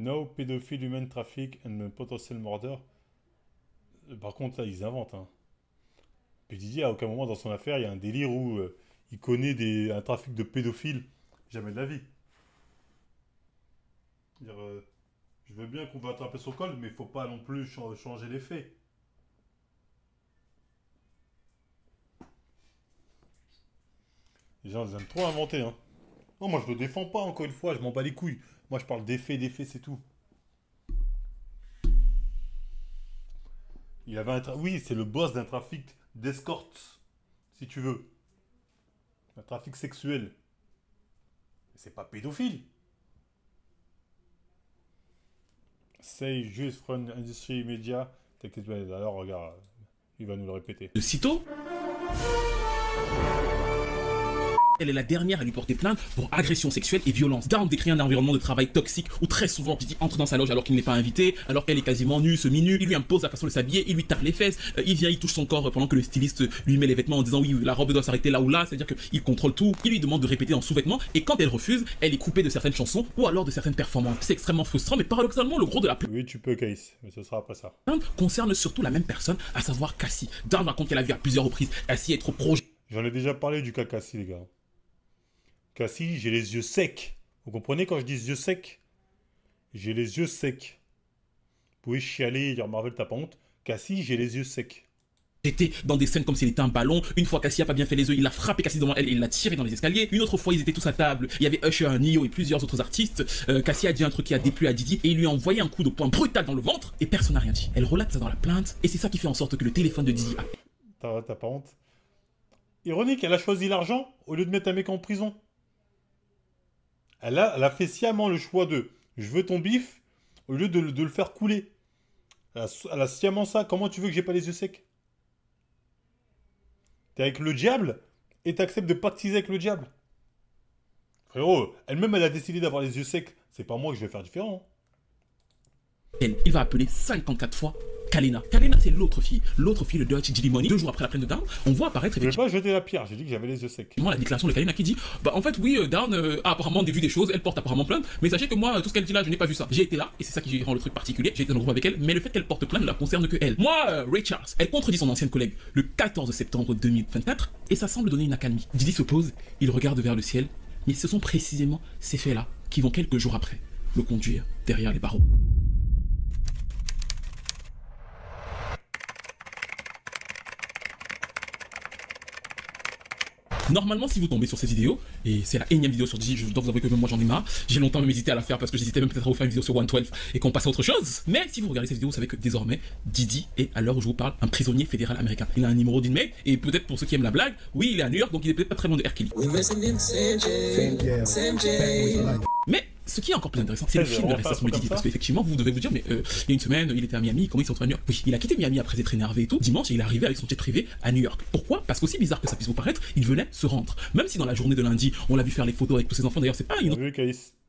No pédophile human traffic and potential murder. Par contre, là, ils inventent. Hein. Puis Didi, à aucun moment dans son affaire, il y a un délire où il connaît un trafic de pédophiles. Jamais de la vie. Dire, je veux bien qu'on va attraper son col, mais il faut pas non plus changer les faits. Les gens, ils aiment trop inventer. Hein. Non, moi, je le défends pas, encore une fois, je m'en bats les couilles. Moi, je parle des faits, c'est tout. Il avait oui, c'est le boss d'un trafic d'escorte, si tu veux. Un trafic sexuel. C'est pas pédophile. Say just from industry media. T'inquiète pas, alors regarde, il va nous le répéter. De sitôt, elle est la dernière à lui porter plainte pour agression sexuelle et violence. Down décrit un environnement de travail toxique où très souvent Didi entre dans sa loge alors qu'il n'est pas invité, alors qu'elle est quasiment nue, semi-nue, il lui impose la façon de s'habiller, il lui tape les fesses, il vient, il touche son corps pendant que le styliste lui met les vêtements en disant oui, la robe doit s'arrêter là ou là, c'est-à-dire qu'il contrôle tout, il lui demande de répéter en sous-vêtements et quand elle refuse, elle est coupée de certaines chansons ou alors de certaines performances. C'est extrêmement frustrant, mais paradoxalement, le gros de la plainte Oui, tu peux, Caïs, mais ce sera après ça. concerne surtout la même personne, à savoir Cassie. Down raconte qu'elle a vu à plusieurs reprises Cassie être projetée. J'en ai déjà parlé du cas Cassie, les gars. Cassie, j'ai les yeux secs. Vous comprenez quand je dis yeux secs? J'ai les yeux secs. Vous pouvez chialer et dire Marvel, t'as pas honte. Cassie, j'ai les yeux secs. J'étais dans des scènes comme s'il était un ballon. Une fois Cassie a pas bien fait les œufs, il a frappé Cassie devant elle et il l'a tiré dans les escaliers. Une autre fois, ils étaient tous à table. Il y avait Usher, Nio et plusieurs autres artistes. Cassie a dit un truc qui a déplu à Didi et il lui a envoyé un coup de poing brutal dans le ventre et personne n'a rien dit. Elle relate ça dans la plainte et c'est ça qui fait en sorte que le téléphone de Didi a... T'as pas honte? Ironique, elle a choisi l'argent au lieu de mettre un mec en prison. Elle a fait sciemment le choix de je veux ton bif au lieu de le faire couler. Elle a sciemment ça. Comment tu veux que j'ai pas les yeux secs? T'es avec le diable et t'acceptes de pactiser avec le diable. Frérot, elle-même elle a décidé d'avoir les yeux secs. C'est pas moi que je vais faire différent. Il va appeler 54 fois Kalena. Kalena, c'est l'autre fille, le Dirty Diddy Money. 2 jours après la plainte de Down, on voit apparaître Je vais effectivement pas jeter la pierre, j'ai dit que j'avais les yeux secs. la déclaration de Kalena qui dit bah en fait oui Down a apparemment vu des choses, elle porte apparemment plainte, mais sachez que moi tout ce qu'elle dit là je n'ai pas vu ça. J'ai été là et c'est ça qui rend le truc particulier. J'ai été dans le groupe avec elle, mais le fait qu'elle porte plainte ne la concerne que elle. Moi Ray Charles, elle contredit son ancienne collègue le 14 septembre 2024 et ça semble donner une accalmie. Didi se pose, il regarde vers le ciel, mais ce sont précisément ces faits-là qui vont quelques jours après le conduire derrière les barreaux. Normalement, si vous tombez sur cette vidéo, et c'est la énième vidéo sur Didi, je dois vous avouer que même moi j'en ai marre, j'ai longtemps même hésité à la faire parce que j'hésitais même peut-être à vous faire une vidéo sur 112 et qu'on passe à autre chose. Mais si vous regardez cette vidéo, vous savez que désormais, Didi est, à l'heure où je vous parle, un prisonnier fédéral américain. Il a un numéro d'inmate, et peut-être pour ceux qui aiment la blague, oui, il est à New York, donc il est peut-être pas très loin de R. Kelly. Mais ce qui est encore plus intéressant, c'est le film de l'arrestation de Didi, parce qu'effectivement, vous devez vous dire, mais il y a une semaine, il était à Miami, comment il s'est retrouvé à New York? Oui, il a quitté Miami après être énervé et tout, dimanche, et il est arrivé avec son jet privé à New York. Pourquoi? Parce qu'aussi bizarre que ça puisse vous paraître, il venait se rendre. Même si dans la journée de lundi, on l'a vu faire les photos avec tous ses enfants, d'ailleurs, c'est pas une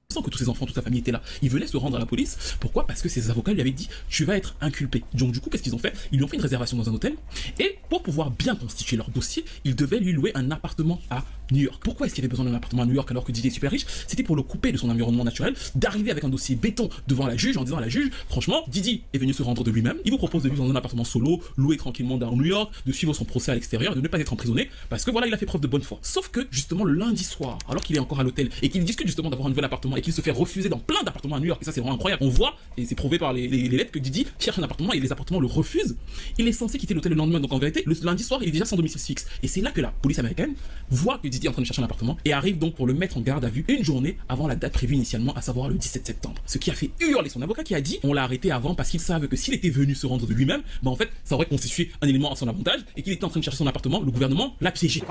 sans que tous ses enfants, toute sa famille était là. Il venait se rendre à la police. Pourquoi? Parce que ses avocats lui avaient dit tu vas être inculpé. Donc du coup, qu'est-ce qu'ils ont fait? Ils lui ont fait une réservation dans un hôtel et pour pouvoir bien constituer leur dossier, ils devaient lui louer un appartement à New York. Pourquoi est-ce qu'il avait besoin d'un appartement à New York alors que Didi est super riche? C'était pour le couper de son environnement naturel, d'arriver avec un dossier béton devant la juge en disant à la juge franchement, Didi est venu se rendre de lui-même. Il vous propose de vivre dans un appartement solo, loué tranquillement dans New York, de suivre son procès à l'extérieur, de ne pas être emprisonné parce que voilà, il a fait preuve de bonne foi. Sauf que justement le lundi soir, alors qu'il est encore à l'hôtel et qu'il discute justement d'avoir un nouvel appartement et qu'il se fait refuser dans plein d'appartements à New York, et ça c'est vraiment incroyable. On voit, et c'est prouvé par les lettres, que Didi cherche un appartement et les appartements le refusent. Il est censé quitter l'hôtel le lendemain, donc en vérité, le lundi soir, il est déjà sans domicile fixe. Et c'est là que la police américaine voit que Didi est en train de chercher un appartement et arrive donc pour le mettre en garde à vue une journée avant la date prévue initialement, à savoir le 17 septembre. Ce qui a fait hurler son avocat qui a dit on l'a arrêté avant parce qu'il savait que s'il était venu se rendre de lui-même, bah en fait, ça aurait constitué un élément à son avantage et qu'il était en train de chercher son appartement, le gouvernement l'a piégé.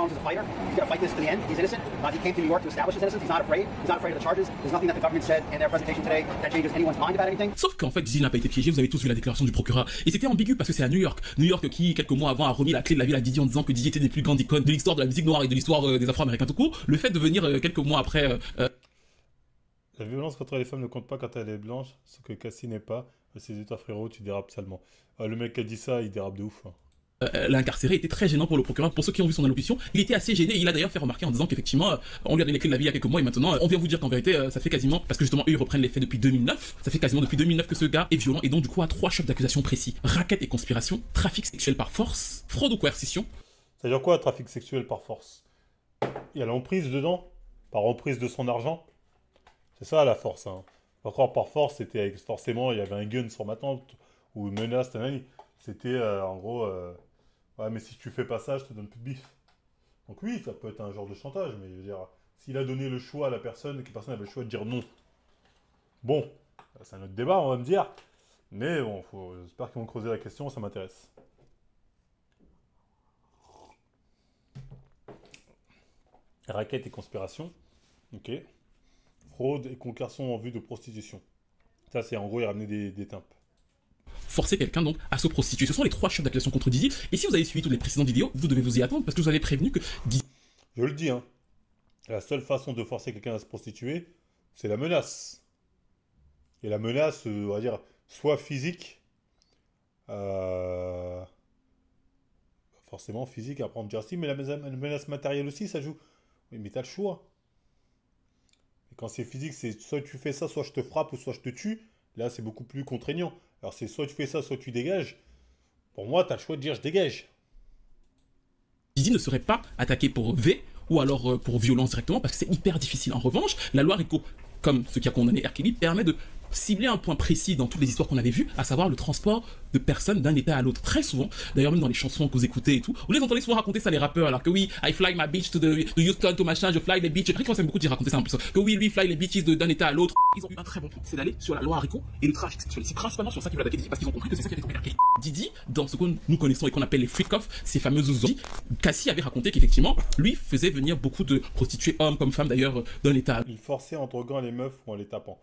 Sauf qu'en fait, Didi n'a pas été piégé, vous avez tous vu la déclaration du procureur. Et c'était ambigu parce que c'est à New York. New York qui, quelques mois avant, a remis la clé de la ville à Didi en disant que Didi était des plus grandes icônes de l'histoire de la musique noire et de l'histoire des Afro-Américains tout court. Le fait de venir quelques mois après... La violence contre les femmes ne compte pas quand elle est blanche, ce que Cassie n'est pas. C'est toi frérot, tu dérapes salement. Le mec qui a dit ça, il dérape de ouf. Hein. l'a incarcéré était très gênant pour le procureur. Pour ceux qui ont vu son allocution, il était assez gêné et il a d'ailleurs fait remarquer en disant qu'effectivement, on lui a donné les clés de la vie il y a quelques mois et maintenant, on vient vous dire qu'en vérité, ça fait quasiment, parce que justement, eux, ils reprennent les faits depuis 2009, ça fait quasiment depuis 2009 que ce gars est violent et donc du coup a 3 chefs d'accusation précis. Racket et conspiration, trafic sexuel par force, fraude ou coercition. Ça veut dire quoi, trafic sexuel par force? Il y a l'emprise dedans, par emprise de son argent. C'est ça la force. Hein. Encore par force, c'était forcément, il y avait un gun sur ma tante ou une menace, c'était en gros, ouais, mais si tu fais pas ça, je te donne plus de bif. Donc oui, ça peut être un genre de chantage, mais je veux dire, s'il a donné le choix à la personne et que la personne avait le choix de dire non. Bon, c'est un autre débat, on va me dire. Mais bon, j'espère qu'ils vont creuser la question, ça m'intéresse. Raquette et conspiration. Ok. Fraude et conquération en vue de prostitution. Ça, c'est en gros, il ramener des timpes. Forcer quelqu'un donc à se prostituer. Ce sont les 3 chefs d'accusation contre Didi. Et si vous avez suivi toutes les précédentes vidéos, vous devez vous y attendre parce que je vous avais prévenu que Didi... Je le dis, hein. La seule façon de forcer quelqu'un à se prostituer, c'est la menace. Et la menace, on va dire, soit physique, forcément physique, après on me dira si, mais la menace matérielle aussi, ça joue. Oui, mais t'as le choix. Et quand c'est physique, c'est soit tu fais ça, soit je te frappe, ou soit je te tue. Là, c'est beaucoup plus contraignant. Alors c'est soit tu fais ça, soit tu dégages. Pour moi, t'as le choix de dire je dégage. Didi ne serait pas attaqué pour V ou alors pour violence directement parce que c'est hyper difficile. En revanche, la loi RICO, comme ce qui a condamné R. Kelly, permet de cibler un point précis dans toutes les histoires qu'on avait vues, à savoir le transport de personnes d'un état à l'autre. Très souvent, d'ailleurs même dans les chansons que vous écoutez et tout, vous les entendez souvent raconter ça les rappeurs, alors que oui, I fly my bitch to Houston, to machin, je fly les bitches. Après, ça beaucoup de raconter ça en plus. Que oui, lui fly les bitches d'un état à l'autre. Ils ont eu un très bon truc, c'est d'aller sur la loi RICO et le trafic sexuel. C'est principalement sur ça qu'ils veulent attaquer Didi parce qu'ils ont compris que c'est ça qui avait trompé R. Kelly. Didi, dans ce que nous connaissons et qu'on appelle les freak-off, ces fameuses zombies, Cassie avait raconté qu'effectivement, lui faisait venir beaucoup de prostituées, hommes comme femmes d'ailleurs, d'un état à l'autre. Il forçait en droguant les meufs ou en les tapant.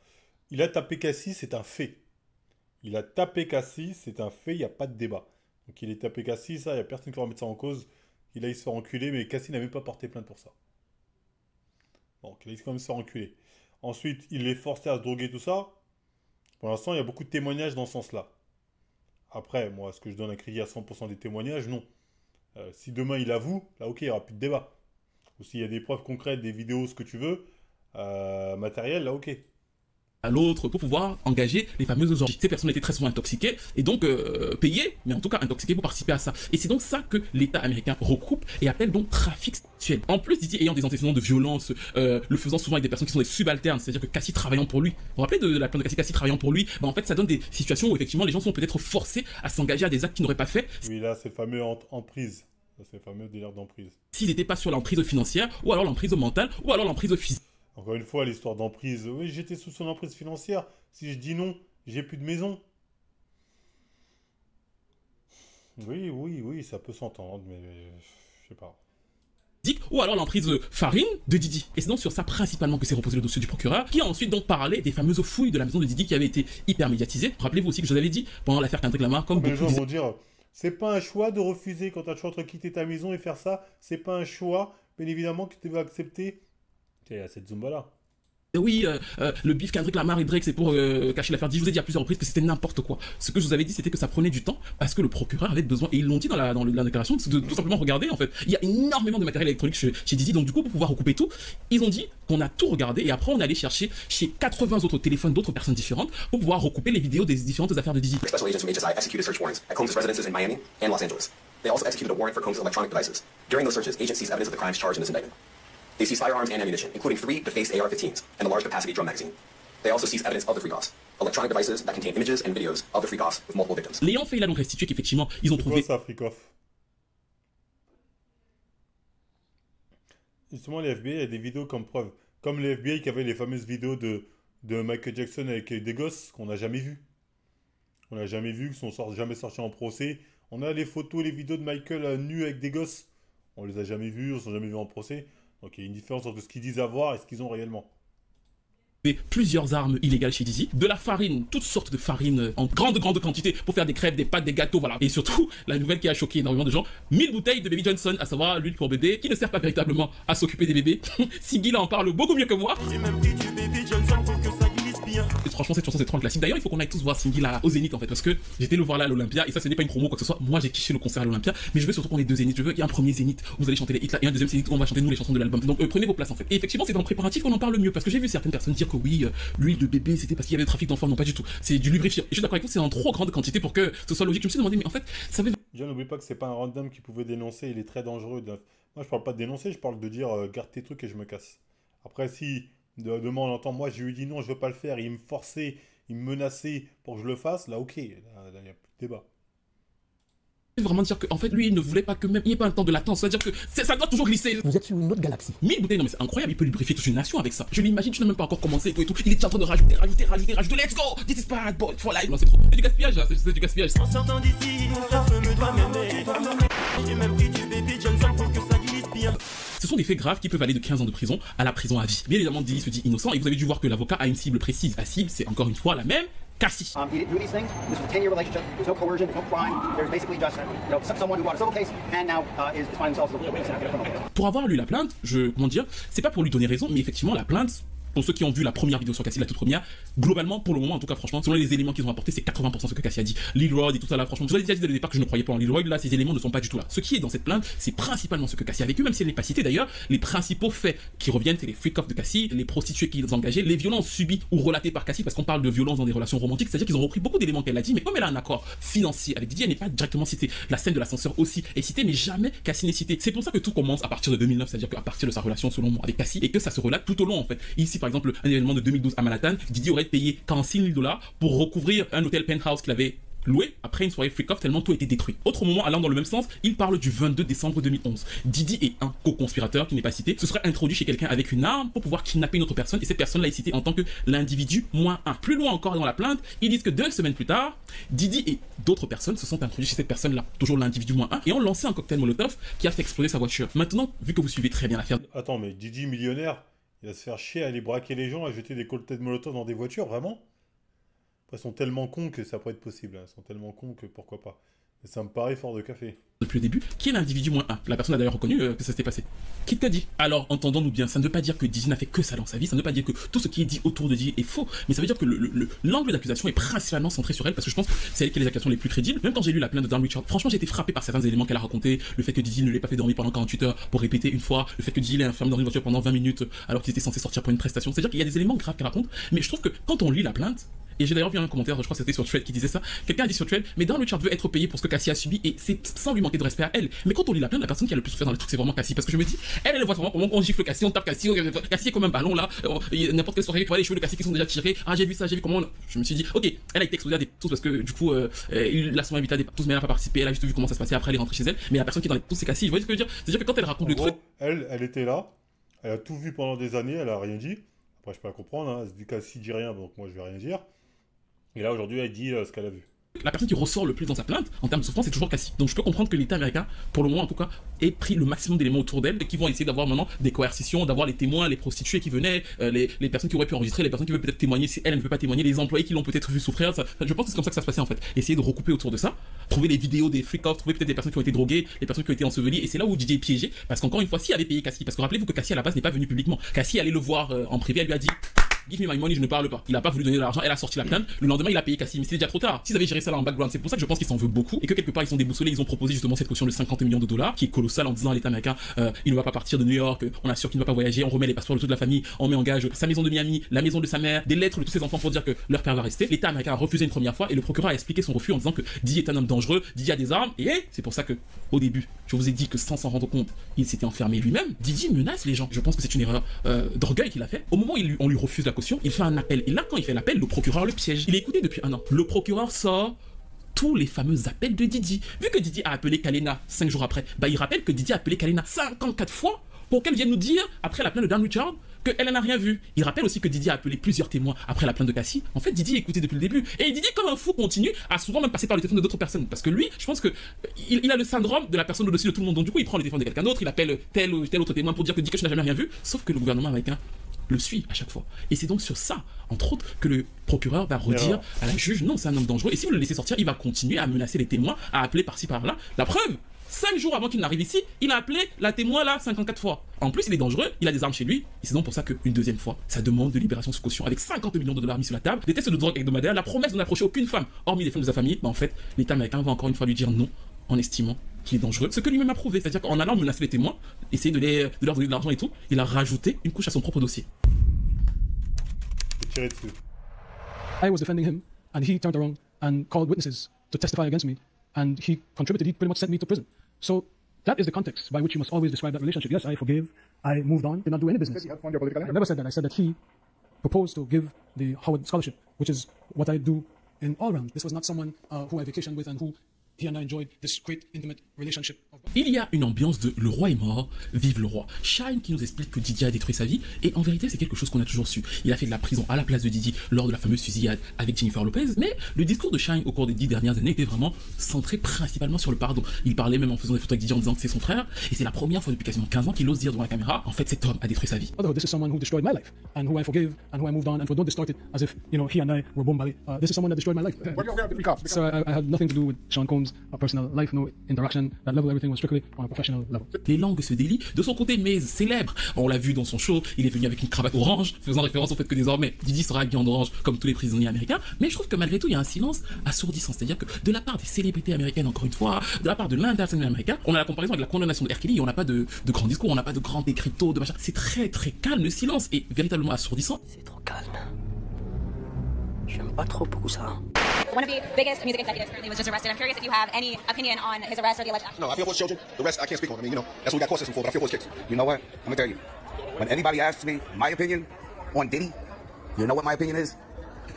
Il a tapé Cassie, c'est un fait. Il a tapé Cassie, c'est un fait, il n'y a pas de débat. Donc il est tapé Cassie, ça, il n'y a personne qui va remettre ça en cause. Il a se faire enculer, mais Cassie n'a même pas porté plainte pour ça. Donc il a quand même se faire enculer. Ensuite, il est forcé à se droguer, tout ça. Pour l'instant, il y a beaucoup de témoignages dans ce sens-là. Après, moi, est-ce que je donne un crédit à 100% des témoignages? Non. Si demain il avoue, là ok, il n'y aura plus de débat. Ou s'il y a des preuves concrètes, des vidéos, ce que tu veux, matériel, là ok. À l'autre pour pouvoir engager les fameuses orgies. Ces personnes étaient très souvent intoxiquées et donc payées, mais en tout cas intoxiquées pour participer à ça. Et c'est donc ça que l'État américain recoupe et appelle donc trafic sexuel. En plus, Didi ayant des antécédents de violence, le faisant souvent avec des personnes qui sont des subalternes, c'est-à-dire que Cassie travaillant pour lui. Vous vous rappelez de la plainte de Cassie travaillant pour lui? En fait, ça donne des situations où effectivement les gens sont peut-être forcés à s'engager à des actes qu'ils n'auraient pas fait. Oui, là, c'est le fameux emprise. C'est le fameux délire d'emprise. S'ils n'étaient pas sur l'emprise financière, ou alors l'emprise mentale, ou alors l'emprise physique. Encore une fois, l'histoire d'emprise. Oui, j'étais sous son emprise financière. Si je dis non, j'ai plus de maison. Oui, ça peut s'entendre, mais je sais pas. Ou alors l'emprise farine de Didi. Et c'est donc sur ça principalement que s'est reposé le dossier du procureur, qui a ensuite donc parlé des fameuses fouilles de la maison de Didi qui avaient été hyper médiatisées. Rappelez-vous aussi que je vous avais dit pendant l'affaire Kendrick Lamar, comme les beaucoup gens disaient... vont dire, c'est pas un choix de refuser quand tu as le choix entre quitter ta maison et faire ça. C'est pas un choix, bien évidemment, que tu vas accepter. Il y a cette Zumba-là. Oui, le bif Kendrick Lamar et Drake, c'est pour cacher l'affaire. Je vous ai dit à plusieurs reprises que c'était n'importe quoi. Ce que je vous avais dit, c'était que ça prenait du temps parce que le procureur avait besoin, et ils l'ont dit dans la déclaration, de tout simplement regarder en fait. Il y a énormément de matériel électronique chez Didi, donc du coup, pour pouvoir recouper tout, ils ont dit qu'on a tout regardé et après on allait chercher chez 80 autres téléphones d'autres personnes différentes pour pouvoir recouper les vidéos des différentes affaires de Didi. Special agents from HSI executed search warrants at Combs' residences in Miami and Los Angeles. They also executed a warrant for Combs' electronic devices. During those searches, agents seized evidence of the crimes charged in this indictment. They seized firearms and ammunition, including 3 defaced AR-15s and a large-capacity drum magazine. They also seized evidence of the freak-offs, electronic devices that contain images and videos of the freak-offs with multiple victims. L'ayant fait, il a donc restitué qu'effectivement, ils ont trouvé... C'est quoi ça, freak-off? Justement, les FBI, il y a des vidéos comme preuve. Comme les FBI qui avaient les fameuses vidéos de Michael Jackson avec des gosses qu'on n'a jamais vues. On n'a jamais vu, qui sont jamais sortis en procès. On a les photos, les vidéos de Michael nu avec des gosses. On les a jamais vus, on ne sont jamais vus en procès. Donc il y a une différence entre ce qu'ils disent avoir et ce qu'ils ont réellement. Plusieurs armes illégales chez Didi, de la farine, toutes sortes de farine en grande quantité pour faire des crêpes, des pâtes, des gâteaux, voilà. Et surtout, la nouvelle qui a choqué énormément de gens, 1000 bouteilles de Baby Johnson, à savoir l'huile pour bébé, qui ne sert pas véritablement à s'occuper des bébés. Siggy là en parle beaucoup mieux que moi. J'ai même pris du Baby Johnson pour que ça glisse bien. Et franchement, cette chanson, c'est trop un classique. D'ailleurs, il faut qu'on aille tous voir Cindy là au Zénith en fait, parce que j'étais le voir là à l'Olympia, et ça, ce n'est pas une promo quoi que ce soit. Moi, j'ai kiffé le concert à l'Olympia, mais je veux surtout qu'on ait deux Zéniths. Je veux qu'il y ait un premier Zénith où vous allez chanter les hits là, et un deuxième Zénith où on va chanter nous les chansons de l'album. Donc prenez vos places en fait. Et effectivement, c'est dans le préparatif qu'on en parle mieux, parce que j'ai vu certaines personnes dire que oui, l'huile de bébé, c'était parce qu'il y avait le trafic d'enfants. Non, pas du tout. C'est du lubrifiant. Et je suis d'accord avec vous, c'est en trop grande quantité pour que ce soit logique. Je me suis demandé, mais en fait, ça veut. Déjà, n'oublie pas que c'est pas un random qui pouvait dénoncer, il est très dangereux. Moi, je parle pas de dénoncer, je parle de dire garde tes trucs et je me casse. Après, si demain on entend, moi je lui dis non, je veux pas le faire, il me forçait, il me menaçait pour que je le fasse, là ok, là, il n'y a plus de débat. Vraiment dire qu'en fait lui il ne voulait pas que même il n'y ait pas un temps de latence, c'est-à-dire que ça doit toujours glisser. Vous êtes sur une autre galaxie. 1000 bouteilles, non mais c'est incroyable, il peut lubrifier toute une nation avec ça. Je l'imagine, tu n'as même pas encore commencé et tout, il est en train de rajouter, let's go, this is bad boy for life. Non, c'est trop, c'est du gaspillage là, c'est du gaspillage. En sortant d'ici, personne me doit m'aimer. J'ai même pris du baby Johnson pour que ça glisse bien. Ce sont des faits graves qui peuvent aller de 15 ans de prison à la prison à vie. Bien évidemment, Diddy se dit innocent et vous avez dû voir que l'avocat a une cible précise. La cible, c'est encore une fois la même. Cassie. He didn't do these things. This was a 10-year relationship. There's no coercion, there's no crime. There's basically just, someone who bought a civil case and now is finding themselves a witness in a criminal case. Pour avoir lu la plainte, c'est pas pour lui donner raison, mais effectivement, la plainte, pour ceux qui ont vu la première vidéo sur Cassie, la toute première, globalement, pour le moment, en tout cas, franchement, selon les éléments qu'ils ont apportés, c'est 80% ce que Cassie a dit. Lil Rod et tout ça là, franchement, je vous ai déjà dit dès le départ que je ne croyais pas en Lil Rod, là, ces éléments ne sont pas du tout là. Ce qui est dans cette plainte, c'est principalement ce que Cassie a vécu, même si elle n'est pas citée d'ailleurs. Les principaux faits qui reviennent, c'est les freak-offs de Cassie, les prostituées qu'ils ont engagées, les violences subies ou relatées par Cassie, parce qu'on parle de violences dans des relations romantiques, c'est-à-dire qu'ils ont repris beaucoup d'éléments qu'elle a dit, mais comme elle a un accord financier avec Diddy, elle n'est pas directement citée. La scène de l'ascenseur aussi est citée, mais jamais Cassie n'est citée. C'est pour ça que tout commence à partir de 2009, c'est-à-dire qu'à partir de sa relation selon moi avec Cassie, et que ça se relate tout au long en fait. Ici, par exemple, un événement de 2012 à Manhattan, Diddy aurait payé 46 000 $ pour recouvrir un hôtel penthouse qu'il avait loué après une soirée freak-off tellement tout était détruit. Autre moment allant dans le même sens, il parle du 22 décembre 2011. Diddy et un co-conspirateur qui n'est pas cité se serait introduit chez quelqu'un avec une arme pour pouvoir kidnapper une autre personne et cette personne-là est citée en tant que l'individu -1. Plus loin encore dans la plainte, ils disent que 2 semaines plus tard, Diddy et d'autres personnes se sont introduits chez cette personne-là, toujours l'individu -1, et ont lancé un cocktail Molotov qui a fait exploser sa voiture. Maintenant, vu que vous suivez très bien l'affaire... Attends, mais Diddy millionnaire, il va se faire chier à aller braquer les gens, à jeter des cocktails Molotov dans des voitures, vraiment? Ils sont tellement cons que ça pourrait être possible. Ils sont tellement cons que pourquoi pas. Mais ça me paraît fort de café. Depuis le début, qui est l'individu -1? La personne a d'ailleurs reconnu que ça s'était passé. Qui t'a dit? Alors, entendons-nous bien, ça ne veut pas dire que Diddy n'a fait que ça dans sa vie, ça ne veut pas dire que tout ce qui est dit autour de Diddy est faux, mais ça veut dire que l'angle d'accusation est principalement centré sur elle, parce que je pense que c'est elle qui a les accusations les plus crédibles. Même quand j'ai lu la plainte de Dan Richard, franchement j'ai été frappé par certains éléments qu'elle a racontés, le fait que Diddy ne l'ait pas fait dormir pendant 48 heures pour répéter une fois, le fait que Diddy l'ait enfermé dans une voiture pendant 20 minutes alors qu'il était censé sortir pour une prestation. C'est-à-dire qu'il y a des éléments graves qu'elle raconte, mais je trouve que quand on lit la plainte, et j'ai d'ailleurs vu un commentaire, je crois que c'était sur Thread qui disait ça. Quelqu'un a dit sur Thread, mais Dan Richard veut être payé pour ce que Cassie a subi et c'est sans lui manquer de respect à elle. Mais quand on lit la plainte, la personne qui a le plus souffert dans le truc, c'est vraiment Cassie. Parce que je me dis, elle voit vraiment comment on gifle Cassie, on tape Cassie, Cassie est comme un ballon là. N'importe quelle soirée, tu vois les cheveux de Cassie qui sont déjà tirés. Ah, j'ai vu ça, j'ai vu comment. Je me suis dit, ok, elle a été exposée à des tous parce que du coup, il l'a souvent invité à des tous, mais elle n'a pas participé. Elle a juste vu comment ça se passait après, elle est rentrée chez elle. Mais la personne qui est dans les tous, c'est Cassie. Vous voyez ce que je veux dire? C'est-à-dire que quand elle raconte le truc. Elle était là, elle a tout vu pendant des années, elle a rien dit. Après, je peux la comprendre, hein. Elle se dit Cassie dit rien, donc moi je vais rien dire. Et là, aujourd'hui, elle dit ce qu'elle a vu. La personne qui ressort le plus dans sa plainte, en termes de souffrance, c'est toujours Cassie. Donc je peux comprendre que l'État américain, pour le moment en tout cas, ait pris le maximum d'éléments autour d'elle et qui vont essayer d'avoir maintenant des coercitions, d'avoir les témoins, les prostituées qui venaient, les personnes qui auraient pu enregistrer, les personnes qui veulent peut-être témoigner si elle ne veut pas témoigner, les employés qui l'ont peut-être vu souffrir. Ça, je pense que c'est comme ça que ça se passait en fait. Essayer de recouper autour de ça, trouver les vidéos des freak-offs, trouver peut-être des personnes qui ont été droguées, les personnes qui ont été ensevelies. Et c'est là où DJ est piégé, parce qu'encore une fois, si elle avait payé Cassie, parce que rappelez-vous que Cassie à la base n'est pas venue publiquement. Cassie allait le voir en privé, elle lui a dit. Give me my money, je ne parle pas. Il a pas voulu donner de l'argent, elle a sorti la plainte. Le lendemain, il a payé Cassie, mais c'était déjà trop tard. S'ils avaient géré ça là en background, c'est pour ça que je pense qu'ils s'en veulent beaucoup et que quelque part ils sont déboussolés. Ils ont proposé justement cette caution de 50 millions de $, qui est colossale en disant à l'État américain, il ne va pas partir de New York, on assure qu'il ne va pas voyager, on remet les passeports de toute la famille, on met en gage sa maison de Miami, la maison de sa mère, des lettres de tous ses enfants pour dire que leur père va rester. L'État américain a refusé une première fois et le procureur a expliqué son refus en disant que Diddy est un homme dangereux, Diddy a des armes et c'est pour ça que au début, je vous ai dit que sans s'en rendre compte, il s'était enfermé lui-même. Diddy menace les gens. Je pense que c'est une erreur d'orgueil qu'il a fait. Au moment où on lui refuse la caution, il fait un appel. Et là, quand il fait l'appel, le procureur le piège. Il est écouté depuis 1 an. Le procureur sort tous les fameux appels de Diddy. Vu que Diddy a appelé Kalena 5 jours après, il rappelle que Diddy a appelé Kalena 54 fois pour qu'elle vienne nous dire, après la plainte de Dan Richard, qu'elle n'a rien vu. Il rappelle aussi que Diddy a appelé plusieurs témoins après la plainte de Cassie. En fait, Diddy est écouté depuis le début. Et Diddy, comme un fou, continue à souvent même passer par le téléphone d'autres personnes. Parce que lui, je pense que il a le syndrome de la personne au-dessus de tout le monde. Donc du coup, il prend le téléphone de quelqu'un d'autre, il appelle tel ou tel autre témoin pour dire que Diddy n'a jamais rien vu. Sauf que le gouvernement américain le suit à chaque fois. Et c'est donc sur ça, entre autres, que le procureur va redire à la juge, non, c'est un homme dangereux. Et si vous le laissez sortir, il va continuer à menacer les témoins, à appeler par-ci par-là. La preuve, 5 jours avant qu'il n'arrive ici, il a appelé la témoin là 54 fois. En plus, il est dangereux, il a des armes chez lui, et c'est donc pour ça qu'une deuxième fois, sa demande de libération sous caution avec 50 millions de dollars mis sur la table, des tests de drogue hebdomadaires, la promesse de n'approcher aucune femme, hormis les femmes de sa famille, en fait, l'État américain va encore une fois lui dire non, en estimant qu'il est dangereux, ce que lui-même a prouvé, c'est-à-dire qu'en allant menacer les témoins, essayer de leur donner de l'argent et tout, il a rajouté une couche à son propre dossier. Tirer dessus. I was defending him, and he turned around and called witnesses to testify against me, and he contributed. He pretty much sent me to prison. So that is the context by which you must always describe that relationship. Yes, I forgave, I moved on, did not do any business. I never said that. I said that he proposed to give the Howard Scholarship, which is what I do in all rounds. This was not someone who I vacationed with and who he and I enjoyed this great intimate relationship. Il y a une ambiance de le roi est mort, vive le roi. Shine qui nous explique que Didi a détruit sa vie, et en vérité c'est quelque chose qu'on a toujours su. Il a fait de la prison à la place de Didi lors de la fameuse fusillade avec Jennifer Lopez, mais le discours de Shine au cours des 10 dernières années était vraiment centré principalement sur le pardon. Il parlait même en faisant des photos avec Didi en disant que c'est son frère, et c'est la première fois depuis quasiment 15 ans qu'il ose dire devant la caméra, en fait cet homme a détruit sa vie. This is someone who destroyed my life, and who I forgave, and who I moved on, and so don't distort it as if, you know, he and I were bombali. This is someone that destroyed my life. So I had nothing to do with Sean Combs' personal life, no interaction, that level, everything was strictly on a professional level. Les langues se délient. De son côté, mais célèbre, on l'a vu dans son show, il est venu avec une cravate orange, faisant référence au fait que désormais Didi sera habillé en orange comme tous les prisonniers américains. Mais je trouve que malgré tout, il y a un silence assourdissant. C'est-à-dire que de la part des célébrités américaines, encore une fois, de la part de l'international américain, on a la comparaison avec la condamnation de R. Kelly, on n'a pas de grands discours, on n'a pas de grands écriteaux, de machin. C'est très très calme, le silence est véritablement assourdissant. C'est trop calme. J'aime pas trop beaucoup ça. One of the biggest music executives currently was just arrested. I'm curious if you have any opinion on his arrest or the alleged action. No, I feel for his children. The rest, I can't speak on. I mean, you know, that's what we got court system for, but I feel for his kids. You know what? I'm going to tell you. When anybody asks me my opinion on Diddy, you know what my opinion is?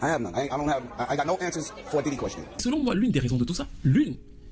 I have none. I got no answers for a Diddy question. Selon moi, l'une des raisons de tout ça,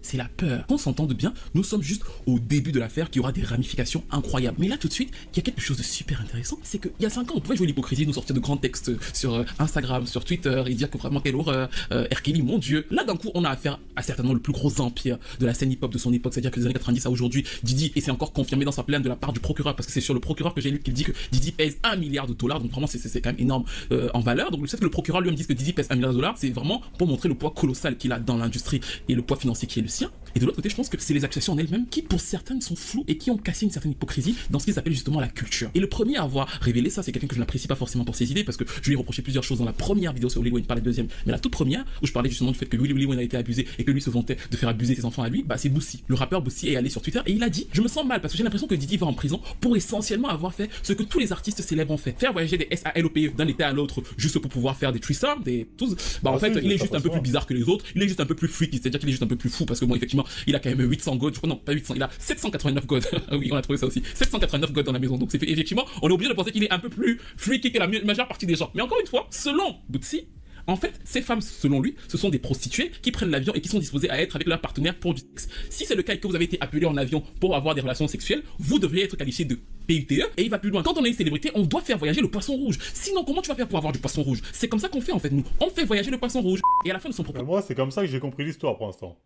c'est la peur. Qu'on s'entende bien, nous sommes juste au début de l'affaire qui aura des ramifications incroyables. Mais là, tout de suite, il y a quelque chose de super intéressant. C'est qu'il y a 5 ans, on pouvait jouer l'hypocrisie, nous sortir de grands textes sur Instagram, sur Twitter, et dire que vraiment quelle horreur, R. Kelly, mon Dieu. Là, d'un coup, on a affaire à certainement le plus gros empire de la scène hip-hop de son époque, c'est-à-dire que des années 90 à aujourd'hui, Didi, et c'est encore confirmé dans sa plainte de la part du procureur, parce que c'est sur le procureur que j'ai lu qu'il dit que Didi pèse $1 milliard, donc vraiment c'est quand même énorme en valeur. Donc le fait que le procureur lui me dise que Didi pèse $1 milliard, c'est vraiment pour montrer le poids colossal qu'il a dans l'industrie et le poids financier qui est le sien. Et de l'autre côté, je pense que c'est les accusations en elles-mêmes qui, pour certaines, sont floues et qui ont cassé une certaine hypocrisie dans ce qu'ils appellent justement la culture. Et le premier à avoir révélé ça, c'est quelqu'un que je n'apprécie pas forcément pour ses idées, parce que je lui ai reproché plusieurs choses dans la première vidéo sur Lil Wayne, pas la deuxième, mais la toute première, où je parlais justement du fait que Lil Wayne a été abusé et que lui se vantait de faire abuser ses enfants à lui, bah c'est Boosie. Le rappeur Boosie est allé sur Twitter et il a dit: je me sens mal parce que j'ai l'impression que Didi va en prison pour essentiellement avoir fait ce que tous les artistes célèbres ont fait. Faire voyager des SALOPE d'un état à l'autre juste pour pouvoir faire des threesomes, des tous. Bah en fait, il est juste un peu plus bizarre que les autres, il est juste un peu plus freaky, c'est-à-dire qu'il est juste un peu plus fou parce que bon, effectivement, il a quand même 800 gods, je crois, non, pas 800, il a 789 gods. Oui, on a trouvé ça aussi. 789 gods dans la maison. Donc c'est effectivement, on est obligé de penser qu'il est un peu plus freaky que la majeure partie des gens. Mais encore une fois, selon Boosie, en fait, ces femmes, selon lui, ce sont des prostituées qui prennent l'avion et qui sont disposées à être avec leur partenaire pour du sexe. Si c'est le cas et que vous avez été appelé en avion pour avoir des relations sexuelles, vous devriez être qualifié de PUTE. Et il va plus loin. Quand on est une célébrité, on doit faire voyager le poisson rouge. Sinon, comment tu vas faire pour avoir du poisson rouge? C'est comme ça qu'on fait en fait, nous. On fait voyager le poisson rouge. Et à la fin de son propos. Moi, c'est comme ça que j'ai compris l'histoire pour l'instant.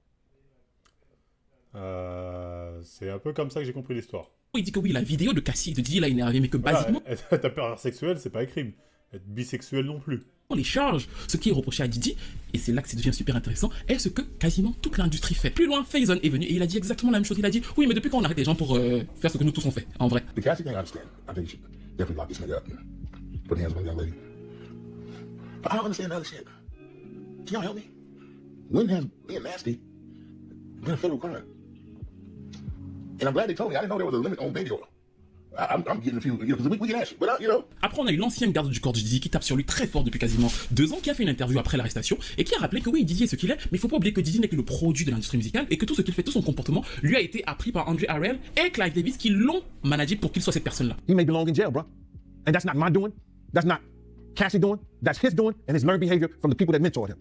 C'est un peu comme ça que j'ai compris l'histoire. Il dit que oui, la vidéo de Cassie de Didi l'a énervé, mais que basiquement... Être pervers sexuel, c'est pas un crime. Être bisexuel non plus. On les charge. Ce qui est reproché à Didi, et c'est là que ça devient super intéressant, est ce que quasiment toute l'industrie fait. Plus loin, Faison est venu et il a dit exactement la même chose. Il a dit: oui, mais depuis quand on arrête les gens pour faire ce que nous tous on fait, en vrai. The Cassie thing, I understand. I think you should definitely lock this nigga up. Put hands on the young lady. But I don't understand the other shit. Can y'all help me? When has being nasty been a federal crime? And I'm glad they told me. I didn't know there was a limit on baby oil. I'm getting a few, you know, because we can ask you, but you know. Après, on a eu l'ancienne garde du corps de Didi qui tape sur lui très fort depuis quasiment 2 ans, qui a fait une interview après l'arrestation et qui a rappelé que oui, Didi est ce qu'il est, mais il faut pas oublier que Didi n'est que le produit de l'industrie musicale et que tout ce qu'il fait, tout son comportement, lui a été appris par Andre Harrell et Clive Davis qui l'ont managé pour qu'il soit cette personne-là. He may belong in jail, bro. And that's not my doing. That's not Cassie doing. That's his doing and his learned behavior from the people that mentored him.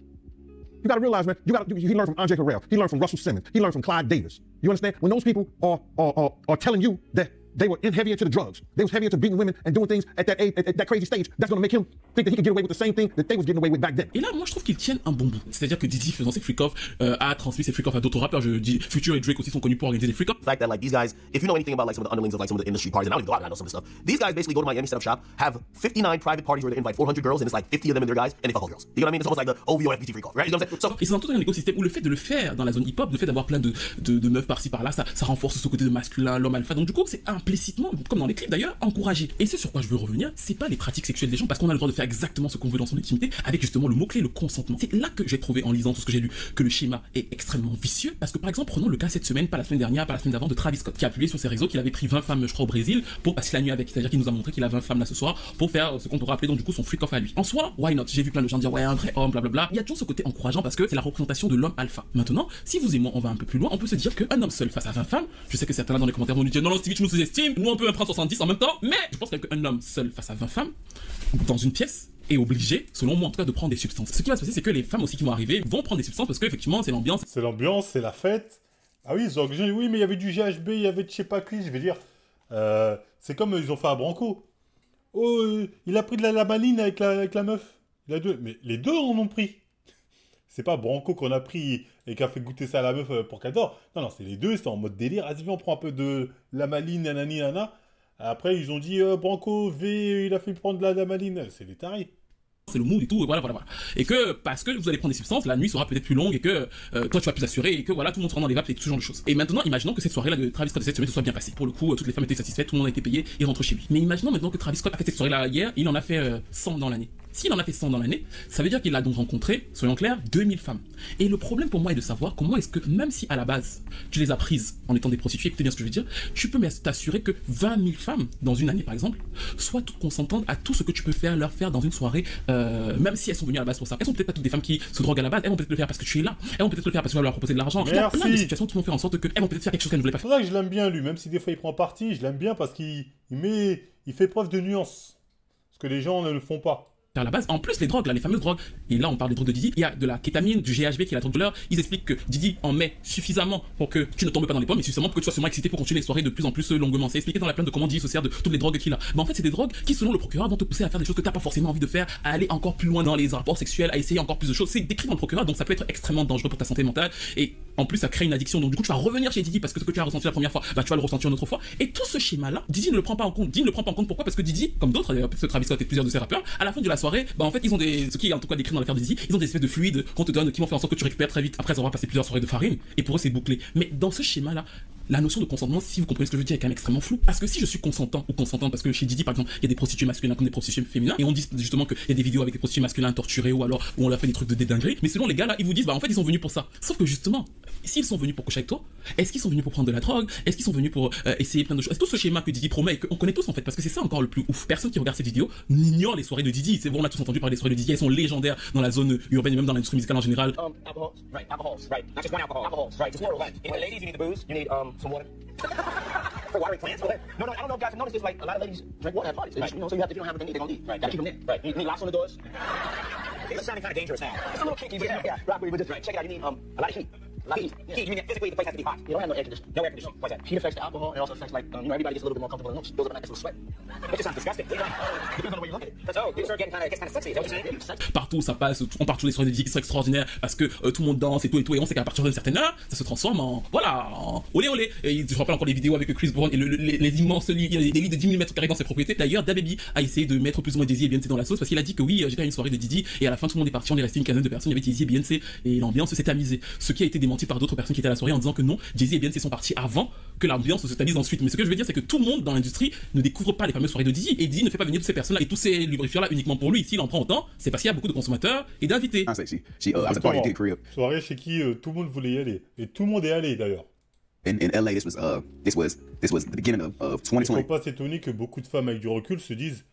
You gotta realize, man, he learned from Andre Harrell. He learned from Russell Simmons. He learned from Clive Davis. You understand? When those people are telling you that they were heavy into the drugs. They was heavy into beating women and doing things at that age, at that crazy stage. That's going to make him think that he can get away with the same thing that they was getting away with back then. Et là, moi, je trouve qu'ils tiennent un bon bout. C'est-à-dire que Diddy, faisant ses freak-off, a transmis ses freak-off à d'autres rappeurs. Je dis, Future et Drake aussi sont connus pour organiser des freak-off. The fact that like these guys, if you know anything about like some of the underlings of like some of the industry parties, and I don't even go out, I know some of the stuff. These guys basically go to Miami, set up shop, have 59 private parties where they invite 400 girls, and it's like 50 of them and their guys, and they fuck all girls. You know what I mean? It's almost like the OVO FBT freak off, right? You know what I'm saying? Et c'est dans tout un écosystème où le fait de le faire dans la zone hip-hop, le fait d'avoir plein de meufs par-ci par-là, ça renforce ce côté de masculin, l'homme alpha. Donc du coup, c'est implicitement, comme dans les clips d'ailleurs, encouragé. Et c'est sur quoi je veux revenir, c'est pas les pratiques sexuelles des gens, parce qu'on a le droit de faire exactement ce qu'on veut dans son intimité, avec justement le mot-clé, le consentement. C'est là que j'ai trouvé, en lisant tout ce que j'ai lu, que le schéma est extrêmement vicieux, parce que par exemple, prenons le cas cette semaine, pas la semaine dernière, pas la semaine d'avant, de Travis Scott, qui a publié sur ses réseaux qu'il avait pris 20 femmes, je crois, au Brésil, pour passer la nuit avec. C'est-à-dire qu'il nous a montré qu'il a 20 femmes là ce soir, pour faire ce qu'on pourrait appeler donc du coup son freak-off à lui. En soi, why not? J'ai vu plein de gens dire, ouais, un vrai homme, blablabla. Il y a toujours ce côté encourageant, parce que c'est la représentation de l'homme alpha. Maintenant, si vous et moi, on va un peu plus loin, on peut se dire qu'un homme seul face à 20 femmes, je sais que certains là dans les commentaires vont nous dire, non, Stevie, tu nous sous-estimes, nous on peut même prendre 70 en même temps, mais je pense qu'un homme seul face à 20 femmes, dans une pièce, est obligé, selon moi en tout cas, de prendre des substances. Ce qui va se passer, c'est que les femmes aussi qui vont arriver vont prendre des substances parce qu'effectivement, c'est l'ambiance. C'est l'ambiance, c'est la fête. Ah oui, ils ont oui, mais il y avait du GHB, il y avait de je sais pas qui, je vais dire. C'est comme ils ont fait à Branco. Oh, il a pris de la lamaline avec la meuf. Il a deux, mais les deux en ont pris. C'est pas Branco qu'on a pris et qui a fait goûter ça à la meuf pour qu'elle dort. Non, c'est les deux, c'était en mode délire. Vas-y, on prend un peu de lamaline, nanani, nana. Après, ils ont dit, Branco, il a fait prendre de la lamaline. C'est des tarés. C'est le mood et tout, et voilà. Et que, parce que vous allez prendre des substances, la nuit sera peut-être plus longue et que toi tu vas plus assurer et que voilà, tout le monde sera dans les vapes et tout ce genre de choses. Et maintenant, imaginons que cette soirée-là de Travis Scott de cette semaine se soit bien passée. Pour le coup, toutes les femmes étaient satisfaites, tout le monde a été payé, il rentre chez lui. Mais imaginons maintenant que Travis Scott a fait cette soirée-là hier, il en a fait 100 dans l'année. S'il en a fait 100 dans l'année, ça veut dire qu'il a donc rencontré, soyons clairs, 2000 femmes. Et le problème pour moi est de savoir comment est-ce que, même si à la base, tu les as prises en étant des prostituées, écoutez bien ce que je veux dire, tu peux t'assurer que 20 000 femmes, dans une année par exemple, soient toutes consentantes à tout ce que tu peux leur faire dans une soirée, même si elles sont venues à la base pour ça. Elles sont peut-être pas toutes des femmes qui se droguent à la base, elles vont peut-être le faire parce que tu es là, elles vont peut-être le faire parce que tu vas leur proposer de l'argent. Il y a plein de situations qui vont faire en sorte qu'elles vont peut-être faire quelque chose qu'elles ne voulaient pas faire. C'est pour ça que je l'aime bien lui, même si des fois il prend parti, je l'aime bien parce qu'il fait preuve de nuance. Ce que les gens ne le font pas. À la base, en plus les drogues, là, les fameuses drogues, et là on parle des drogues de Diddy, il y a de la kétamine, du GHB qui est la drogue de l'heure, ils expliquent que Diddy en met suffisamment pour que tu ne tombes pas dans les pommes, mais suffisamment pour que tu sois sûrement excité pour continuer les soirées de plus en plus longuement. C'est expliqué dans la plainte de comment Diddy se sert de toutes les drogues qu'il a. Mais en fait c'est des drogues qui selon le procureur vont te pousser à faire des choses que tu n'as pas forcément envie de faire, à aller encore plus loin dans les rapports sexuels, à essayer encore plus de choses. C'est décrit dans le procureur, donc ça peut être extrêmement dangereux pour ta santé mentale, et en plus ça crée une addiction, donc du coup tu vas revenir chez Diddy parce que ce que tu as ressenti la première fois, bah tu vas le ressentir une autre fois, et tout ce schéma là, Diddy ne le prend pas en compte. Diddy ne le prend pas en compte, pourquoi? Parce que Diddy, comme d'autres, Travis Scott et plusieurs de ses rappeurs, à la fin de la soirée, bah en fait ils ont ce qui est en tout cas décrit dans l'affaire de Diddy, ils ont des espèces de fluides qu'on te donne qui vont faire en sorte que tu récupères très vite après avoir passé plusieurs soirées de farine, et pour eux c'est bouclé. Mais dans ce schéma là, la notion de consentement, si vous comprenez ce que je veux dire, est quand même extrêmement floue. Parce que si je suis consentant ou consentante, parce que chez Diddy par exemple, il y a des prostituées masculines comme des prostituées féminines, et on dit justement qu'il y a des vidéos avec des prostituées masculines torturées ou alors où on leur fait des trucs de dédinguerie, mais selon les gars là, ils vous disent bah en fait ils sont venus pour ça. Sauf que justement, s'ils sont venus pour coucher avec toi, est-ce qu'ils sont venus pour prendre de la drogue? Est-ce qu'ils sont venus pour essayer plein de choses? Est-ce que tout ce schéma que Diddy promet et qu'on connaît tous en fait, parce que c'est ça encore le plus ouf. Personne qui regarde cette vidéo n'ignore les soirées de Diddy. C'est bon, on a tous entendu parler des soirées de Diddy, elles sont légendaires dans la zone urbaine et même dans l'industrie musicale en général. Alcohol, right, not just one alcohol, right, just plural, right. And ladies, you need the booze, you need some water. For watering plants, no, I don't know if guys have noticed this, like, a lot of ladies drink water at parties, right. You know, so if you don't have what they need, they're gonna leave. Right. Gotta keep them there. Right. You need locks on the doors. It's sounding kind of dangerous now. It's a little kinky, but yeah, Rock, but just right. Check it out, you need a lot of heat. Heat, you mean physically the place has to be hot. You don't have no air conditioning. No air conditioning. Why's that? Heat affects the alcohol, and it also affects like, everybody gets a little bit more comfortable and builds up a nice little sweat. It just sounds disgusting. Depends on the way you look at it. That's, things start getting kind of sexy. Is that what you're saying? Partout ça passe, on part tous les soirées de Diddy qui sont extraordinaires parce que tout le monde danse et tout, et on sait qu'à partir d'une certaine heure, ça se transforme en, voilà, en olé olé. Et je rappelle encore les vidéos avec Chris Brown et les immenses lits, il y a des lits de 10 000 mètres carrés dans ses propriétés. D'ailleurs, DaBaby a essayé de mettre plus ou moins Jay-Z et Beyoncé dans la sauce parce qu'il a dit que oui, j'étais à une soirée de Diddy et à la fin tout le monde est parti, on est resté une quinzaine de personnes, il y avait Jay-Z et Beyoncé et l'ambiance s'est amusée. Ce qui a été démenti par d'autres personnes qui étaient à la soirée en disant que non, Jay-Z et Beyoncé sont partis avant que l'ambiance se stabilise ensuite. Mais ce que je veux dire, c'est que tout le monde dans l'industrie ne découvre pas les fameuses soirées de Diddy et Diddy ne fait pas venir toutes ces personnes-là et tous ces lubrifiants-là uniquement pour lui. S'il en prend autant, c'est parce qu'il y a beaucoup de consommateurs et d'invités. Soirée chez qui tout le monde voulait y aller et tout le monde est allé d'ailleurs. In LA, this was the beginning of Il ne 2020. faut pas s'étonner que beaucoup de femmes avec du recul se disent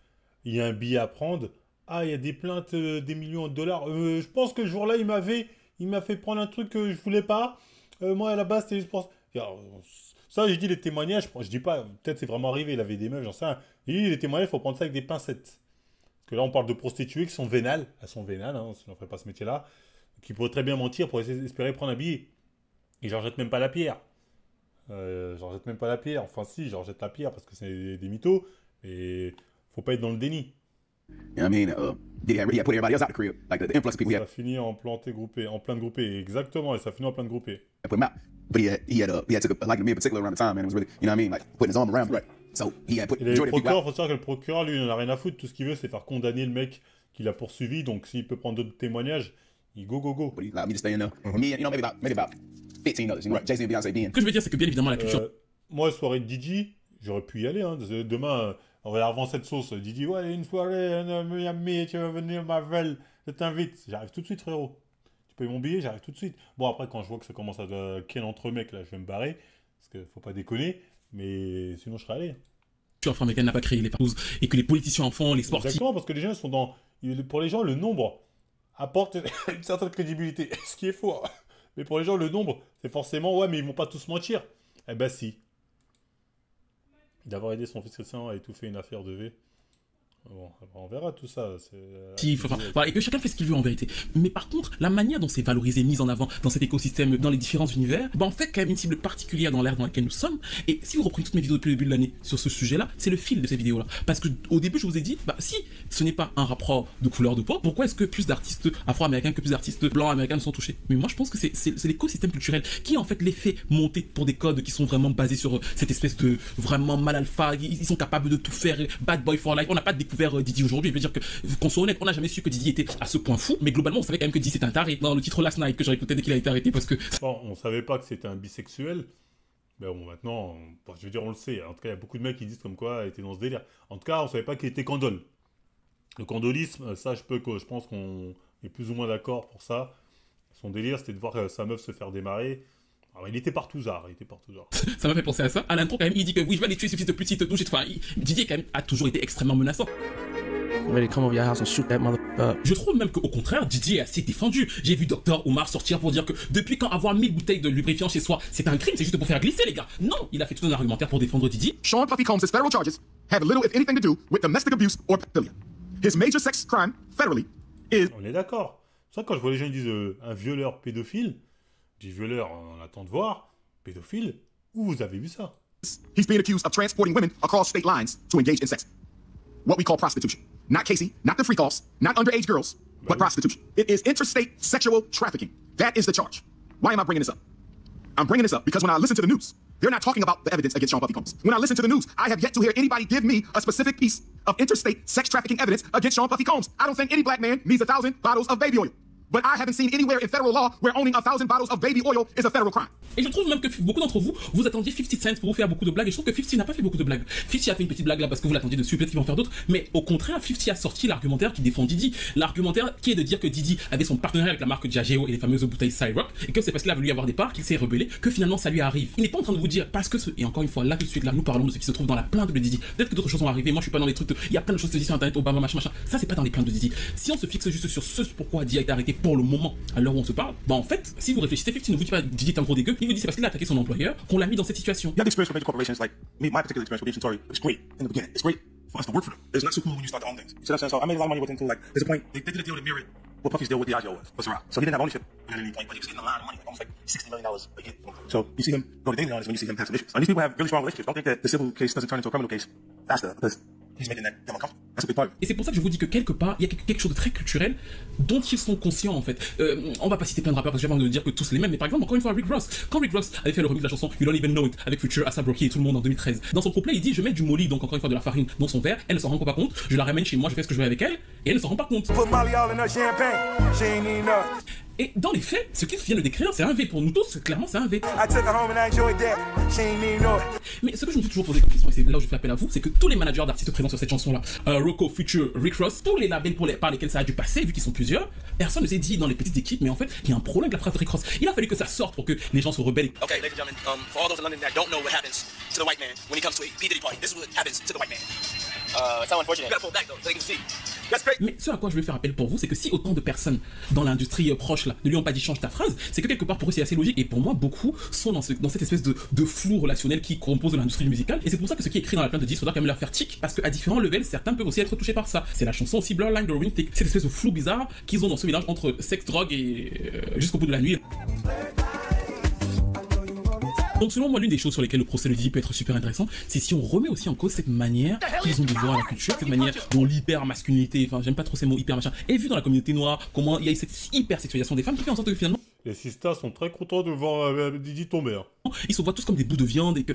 il y a un billet à prendre, ah il y a des plaintes des millions de dollars, je pense que ce jour-là il m'a fait prendre un truc que je voulais pas, moi à la base c'était juste pour ça. Je dis les témoignages, je dis pas, peut-être c'est vraiment arrivé, il avait des meufs, j'en sais rien. Je dis les témoignages, il faut prendre ça avec des pincettes. Parce que là on parle de prostituées qui sont vénales, elles sont vénales, hein, si on ne ferait pas ce métier-là, qui pourraient très bien mentir pour espérer prendre un billet. Et j'en jette même pas la pierre. J'en jette même pas la pierre. Enfin, si, j'en jette la pierre parce que c'est des mythos. Mais faut pas être dans le déni. You know what I mean? Diddy had put everybody else out the crib. Like the influx of people he Ça finit en planté groupé, en plein de groupés. Exactement, et ça finit en plein de groupés. put him out. But he had took a liking to me in particular around the time, man. It was really, you know what I mean? Like putting his arm around me. Right. So he had put Et le majority of people procureur, out. faut savoir que le procureur, lui, il en a rien à foutre. Tout ce qu'il veut, c'est faire condamner le mec qui l'a poursuivi. Donc, s'il peut prendre d'autres témoignages, il go. But he allowed me to stay in there. Me and, you know, maybe about 15 others. You know, Jay-Z and Beyonce being. Ce que je veux dire, c'est que bien évidemment, la culture. Moi, soirée de Didi, j'aurais pu y aller. Hein. Demain, on va avant cette sauce. Didi, ouais, une soirée, Miami, tu vas venir, Marvel, je t'invite. J'arrive tout de suite, frérot. Tu payes mon billet, j'arrive tout de suite. Bon, après, quand je vois que ça commence à quel entre mecs, là, je vais me barrer. Parce qu'il faut pas déconner. Mais sinon, je serais allé. afro-américaine n'a pas créé les partous et que les politiciens en font, les sportifs. Exactement, parce que les gens sont dans. Pour les gens, le nombre apporte une certaine crédibilité. Ce qui est faux. Hein. Mais pour les gens, le nombre, c'est forcément, ouais, mais ils vont pas tous mentir. Eh ben, si. D'avoir aidé son fils chrétien à étouffer une affaire de V. Bon, on verra tout ça. Voilà, et que chacun fait ce qu'il veut en vérité. Mais par contre, la manière dont c'est valorisé, mis en avant dans cet écosystème, dans les différents univers, bah en fait quand même une cible particulière dans l'ère dans laquelle nous sommes. Et si vous reprenez toutes mes vidéos depuis le début de l'année sur ce sujet-là, c'est le fil de ces vidéos-là. Parce que au début, je vous ai dit, bah si ce n'est pas un rapport de couleur de peau, pourquoi est-ce que plus d'artistes afro-américains que plus d'artistes blancs américains sont touchés? Mais moi, je pense que c'est l'écosystème culturel qui en fait les fait monter pour des codes qui sont vraiment basés sur cette espèce de vraiment mal alpha. Ils sont capables de tout faire. Bad boy for life. On n'a pas découvert Didi aujourd'hui. Je veux dire qu'on soit honnête, on n'a jamais su que Didi était à ce point fou, mais globalement on savait quand même que Didi c'était un taré. Dans le titre Last Night que j'ai écouté dès qu'il a été arrêté parce que. Bon, on savait pas que c'était un bisexuel. Mais bon, maintenant, je veux dire, on le sait. En tout cas, il y a beaucoup de mecs qui disent comme quoi il était dans ce délire. En tout cas, on savait pas qu'il était candole. Le candolisme, ça, je pense qu'on est plus ou moins d'accord pour ça. Son délire, c'était de voir sa meuf se faire démarrer. Alors, il était partouzard, Ça m'a fait penser à ça. À l'intro, quand même, il dit que oui, je vais aller tuer ce fils de pute, douche. Enfin, Didi, quand même, a toujours été extrêmement menaçant. Je trouve même qu'au contraire, Didi est assez défendu. J'ai vu Dr Omar sortir pour dire que depuis quand avoir 1000 bouteilles de lubrifiant chez soi, c'est un crime, c'est juste pour faire glisser, les gars. Non, il a fait tout un argumentaire pour défendre Didi. Sean Puffy Combs' federal charges have little, if anything, to do with domestic abuse or pedophilia. His major sex crime, federally, is... On est d'accord. C'est ça, quand je vois les gens qui disent un violeur pédophile, je dis violeur, on attend de voir, pédophile, où vous avez vu ça? He's being accused of transporting women across state lines to engage in sex. What we call prostitution. Not Casey, not the freak-offs, not underage girls, but prostitution. It is interstate sexual trafficking. That is the charge. Why am I bringing this up? I'm bringing this up because when I listen to the news, they're not talking about the evidence against Sean Puffy Combs. When I listen to the news, I have yet to hear anybody give me a specific piece of interstate sex trafficking evidence against Sean Puffy Combs. I don't think any black man needs 1,000 bottles of baby oil. But I haven't seen anywhere in federal law where owning 1,000 bottles of baby oil is a federal crime. Et je trouve même que beaucoup d'entre vous, vous attendiez 50 Cent pour vous faire beaucoup de blagues. Et je trouve que 50 n'a pas fait beaucoup de blagues. 50 a fait une petite blague là parce que vous l'attendiez dessus, peut-être qu'ils vont faire d'autres. Mais au contraire, 50 a sorti l'argumentaire qui défend Didi. L'argumentaire qui est de dire que Didi avait son partenariat avec la marque Diageo et les fameuses bouteilles Cyrock. Et que c'est parce qu'il a voulu avoir des parts qu'il s'est rebellé que finalement ça lui arrive. Il n'est pas en train de vous dire parce que et encore une fois, là tout de suite, là nous parlons de ce qui se trouve dans la plainte de Didi. Peut-être que d'autres choses vont arriver. Moi je suis pas dans les trucs. Il y a plein de choses qui se disent sur internet, Obama, machin. Ça c'est pas dans les plaintes de Didi. Si on se fixe juste sur ce pourquoi Didi a été arrêté pour le moment, à l'heure où on se parle, bah en fait, si vous réfléchissez, 50 ne vous dit pas Didi est un gros dégueu, il vous dit c'est parce qu'il a attaqué son employeur qu'on l'a mis dans cette situation. You have experience with major corporations, like me, my particular experience with Dave Centauri, it's great in the beginning. It's great for us to work for them. It's not so cool when you start to own things. You see what I'm saying? So I made a lot of money with them too. Like, there's a point, they did a deal that mirrored what Puffy's deal with Diageo was. So he didn't have ownership at any point, but he was getting a lot of money, like almost like $60 million a year. So you see him go to dating on is when you see him have some issues. And these people have really strong relationships. Don't think that the civil case doesn't turn into a criminal case faster, because he's making them uncomfortable. That's a big part of it. Et c'est pour ça que je vous dis que quelque part, il y a quelque chose de très culturel dont ils sont conscients en fait. On va pas citer plein de rappeurs parce que j'ai envie de dire que tous les mêmes, mais par exemple, encore une fois, Rick Ross. Quand Rick Ross avait fait le remix de la chanson You Don't Even Know It avec Future, A$AP Rocky et tout le monde en 2013, dans son couplet, il dit je mets du molly, donc encore une fois de la farine, dans son verre, elle ne s'en rend pas compte, je la ramène chez moi, je fais ce que je veux avec elle, et elle ne s'en rend pas compte. Et dans les faits, ce qu'il vient de décrire, c'est un V pour nous tous, clairement c'est un V. Mais ce que je me suis toujours posé comme question, et c'est là où je fais appel à vous, c'est que tous les managers d'artistes présents sur cette chanson-là, Rocco, Future, Rick Ross, tous les labels par lesquels ça a dû passer, vu qu'ils sont plusieurs, personne ne s'est dit dans les petites équipes, mais en fait, il y a un problème avec la phrase de Rick Ross. Il a fallu que ça sorte pour que les gens se rebellent. Okay, ladies and gentlemen, for all those in London that don't know what happens to the white man when he comes to a P. Diddy party, this is what happens to the white man. It's how unfortunate. You gotta pull back though, so they can see. That's great. Mais ce à quoi je veux faire appel pour vous, c'est que si autant de personnes dans l'industrie proche là ne lui ont pas dit change ta phrase, c'est que quelque part pour eux c'est assez logique. Et pour moi, beaucoup sont dans cette espèce de flou relationnel qui compose l'industrie musicale. Et c'est pour ça que ce qui est écrit dans la plainte de Didi, faudra quand même leur faire tic, parce qu'à différents levels, certains peuvent aussi être touchés par ça. C'est la chanson aussi Blurline de Robin Thicke, cette espèce de flou bizarre qu'ils ont dans ce mélange entre sexe, drogue et jusqu'au bout de la nuit. Donc selon moi, l'une des choses sur lesquelles le procès de Didi peut être super intéressant, c'est si on remet aussi en cause cette manière qu'ils ont de voir la culture, cette manière dont l'hyper masculinité, enfin j'aime pas trop ces mots hyper machin, est vue dans la communauté noire, comment il y a cette hyper sexualisation des femmes qui fait en sorte que finalement les sistas sont très contents de voir Didi tomber. Hein. Ils se voient tous comme des bouts de viande et que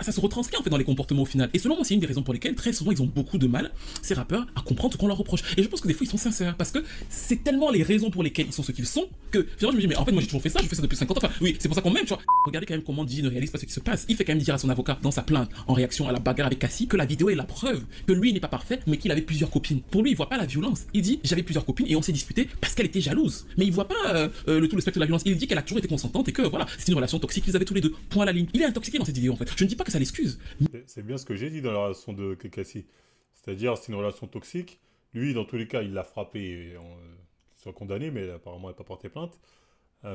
ça se retranscrit en fait dans les comportements au final. Et selon moi, c'est une des raisons pour lesquelles très souvent ils ont beaucoup de mal, ces rappeurs, à comprendre ce qu'on leur reproche. Et je pense que des fois ils sont sincères parce que c'est tellement les raisons pour lesquelles ils sont ce qu'ils sont que finalement je me dis mais en fait moi j'ai toujours fait ça, je fais ça depuis 50 ans. Enfin oui, c'est pour ça qu'on m'aime, tu vois. Regardez quand même comment Didi ne réalise pas ce qui se passe. Il fait quand même dire à son avocat dans sa plainte en réaction à la bagarre avec Cassie que la vidéo est la preuve que lui n'est pas parfait mais qu'il avait plusieurs copines. Pour lui, il voit pas la violence. Il dit j'avais plusieurs copines et on s'est disputé parce qu'elle était jalouse. Mais il voit pas le tout le spectre de la violence. Il dit qu'elle a toujours été consentante et que voilà, c'est une relation toxique qu'ils avaient tous les deux. Point à la ligne. Il est intoxiqué dans cette vidéo en fait. Je ne dis pas que ça l'excuse. C'est bien ce que j'ai dit dans la relation de Cassie. C'est-à-dire, c'est une relation toxique. Lui, dans tous les cas, il l'a frappé et qu'il soit condamné, mais apparemment, il n'a pas porté plainte.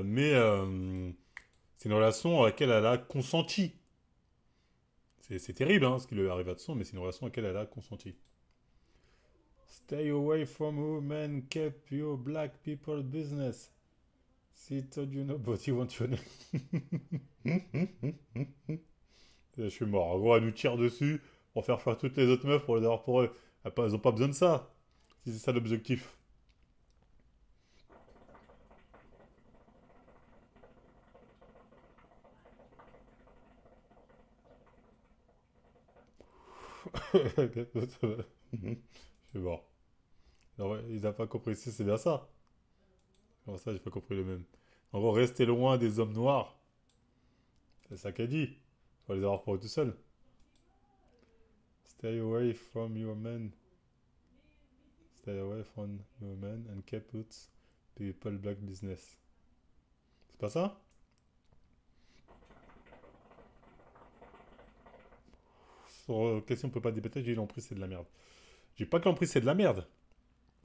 Mais c'est une relation à laquelle elle a consenti. C'est terrible hein, ce qui lui est arrivé à son, mais c'est une relation à laquelle elle a consenti. Stay away from women, keep your black people business. See, told you nobody wants your name. Je suis mort. En gros, elle nous tire dessus pour faire faire toutes les autres meufs pour les avoir pour eux. Elles ont pas besoin de ça. Si c'est ça l'objectif. Je suis mort. Non, ouais, ils n'ont pas compris. C'est bien ça. Comment ça, j'ai pas compris le même. En gros, rester loin des hommes noirs. C'est ça qu'elle dit. Faut les avoir pour eux tout seuls. Stay away from your men. Stay away from your men and keep out people black business. C'est pas ça? Sur question, on peut pas débattre, j'ai dit l'emprise c'est de la merde. J'ai pas que l'emprise c'est de la merde.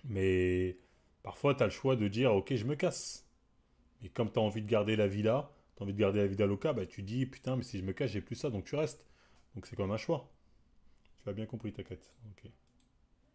Mais parfois t'as le choix de dire ok je me casse. Et comme t'as envie de garder la villa, t'as envie de garder la vida loca, bah tu dis putain mais si je me casse j'ai plus ça donc tu restes. Donc c'est comme un choix. Tu as bien compris, t'inquiète. Ok.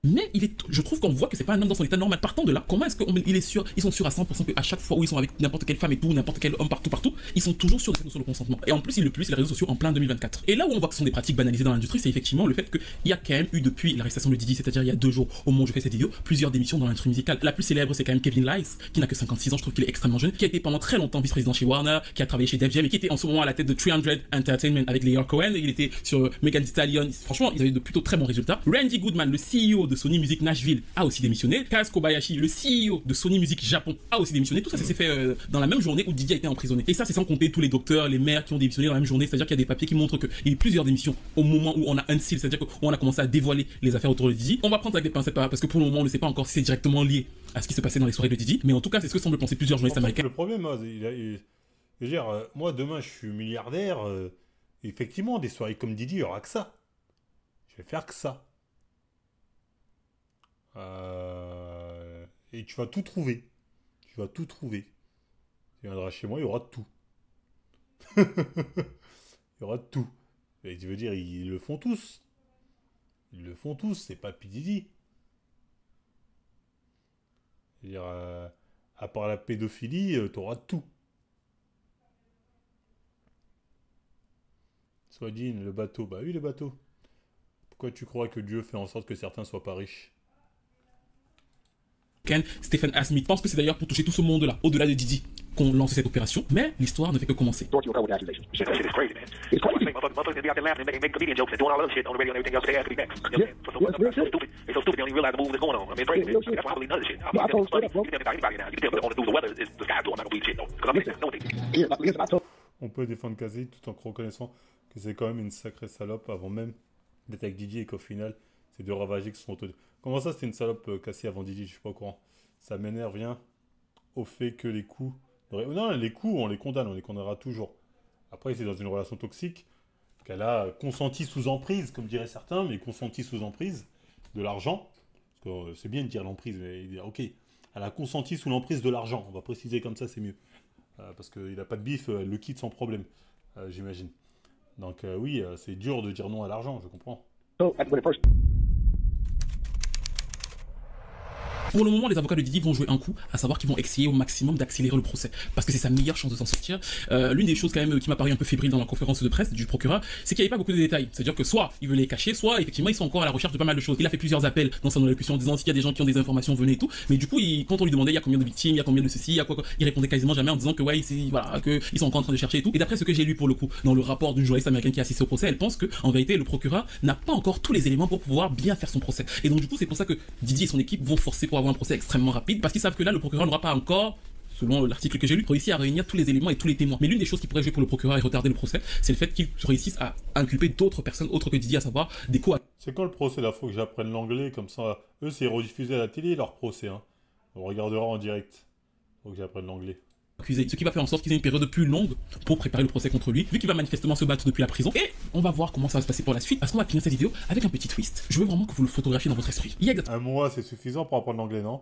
Mais je trouve qu'on voit que c'est pas un homme dans son état normal. Partant de là, comment est-ce qu'il est sûr, ils sont sûrs à 100% qu'à chaque fois où ils sont avec n'importe quelle femme et tout, n'importe quel homme partout, ils sont toujours sûrs sur le consentement. Et en plus, ils le publient sur les réseaux sociaux en plein 2024. Et là où on voit que ce sont des pratiques banalisées dans l'industrie, c'est effectivement le fait qu'il y a quand même eu depuis l'arrestation de Didi, c'est-à-dire il y a 2 jours, au moment où je fais cette vidéo, plusieurs démissions dans l'industrie musicale. La plus célèbre, c'est quand même Kevin Lice, qui n'a que 56 ans, je trouve qu'il est extrêmement jeune, qui a été pendant très longtemps vice-président chez Warner, qui a travaillé chez Def Jam et qui était en ce moment à la tête de 300 Entertainment avec Leon Cohen. Il était sur Megan Thee Stallion. Franchement, ils avaient de plutôt très bons résultats. Randy Goodman, le CEO de Sony Music Nashville, a aussi démissionné. Kaz Kobayashi, le CEO de Sony Music Japon, a aussi démissionné. Tout ça, ça s'est fait dans la même journée où Didi a été emprisonné. Et ça, c'est sans compter tous les docteurs, les maires qui ont démissionné dans la même journée. C'est-à-dire qu'il y a des papiers qui montrent qu'il y a eu plusieurs démissions au moment où on a unsealed, c'est-à-dire où on a commencé à dévoiler les affaires autour de Didi. On va prendre avec des pincettes parce que pour le moment, on ne sait pas encore si c'est directement lié à ce qui se passait dans les soirées de Didi. Mais en tout cas, c'est ce que semblent penser plusieurs journalistes américains. Le problème, je veux dire, moi demain, je suis milliardaire. Effectivement, des soirées comme Didi, il n'y aura que ça. Je vais faire que ça. Et tu vas tout trouver. Tu vas tout trouver. Tu viendras chez moi, il y aura tout. Il y aura tout. Et tu veux dire, ils le font tous. Ils le font tous, c'est pas Didi. Je veux dire, à part la pédophilie, t'auras tout. Swadine, le bateau. Bah oui, le bateau. Pourquoi tu crois que Dieu fait en sorte que certains soient pas riches? Stephen A. Smith pense que c'est d'ailleurs pour toucher tout ce monde-là, au-delà de Didi, qu'on lance cette opération, mais l'histoire ne fait que commencer. On peut défendre Cassie tout en reconnaissant que c'est quand même une sacrée salope avant même d'être avec Didi et qu'au final, c'est deux ravagés qui sont autour. Comment ça, c'était une salope Cassie avant Didi? Je suis pas au courant. Ça m'énerve rien au fait que les coups... Non, les coups, on les condamne, on les condamnera toujours. Après, c'est dans une relation toxique qu'elle a consenti sous emprise, comme diraient certains, mais consenti sous emprise de l'argent. Parce que c'est bien de dire l'emprise, mais ok, elle a consenti sous l'emprise de l'argent. On va préciser comme ça, c'est mieux. Parce qu'il n'a pas de bif, elle le quitte sans problème, j'imagine. Donc oui, c'est dur de dire non à l'argent, je comprends. Pour le moment, les avocats de Didi vont jouer un coup, à savoir qu'ils vont essayer au maximum d'accélérer le procès, parce que c'est sa meilleure chance de s'en sortir. L'une des choses quand même qui m'a paru un peu fébrile dans la conférence de presse du procureur, c'est qu'il n'y avait pas beaucoup de détails. C'est-à-dire que soit il veut les cacher, soit effectivement ils sont encore à la recherche de pas mal de choses. Il a fait plusieurs appels dans son allocution en disant s'il y a des gens qui ont des informations, venez et tout. Mais du coup, quand on lui demandait il y a combien de victimes, il y a combien de ceci, il y a quoi, il répondait quasiment jamais en disant que ouais, voilà, que ils sont encore en train de chercher et tout. Et d'après ce que j'ai lu pour le coup dans le rapport d'une journaliste américaine qui a assisté au procès, elle pense que en vérité le procureur n'a pas encore tous les éléments pour pouvoir bien faire son procès. Et donc du coup, c'est pour ça que Didi et son équipe vont forcer pour avoir un procès extrêmement rapide, parce qu'ils savent que là le procureur n'aura pas encore, selon l'article que j'ai lu, réussi à réunir tous les éléments et tous les témoins. Mais l'une des choses qui pourrait jouer pour le procureur et retarder le procès, c'est le fait qu'il réussisse à inculper d'autres personnes autres que Didi, à savoir des co-accusés. C'est quand le procès là? Faut que j'apprenne l'anglais, comme ça. Eux, c'est rediffusé à la télé leur procès. Hein. On regardera en direct. Faut que j'apprenne l'anglais. Ce qui va faire en sorte qu'ils aient une période plus longue pour préparer le procès contre lui, vu qu'il va manifestement se battre depuis la prison. Et on va voir comment ça va se passer pour la suite, parce qu'on va finir cette vidéo avec un petit twist. Je veux vraiment que vous le photographiez dans votre esprit. Il y a exactement un mois, c'est suffisant pour apprendre l'anglais, non?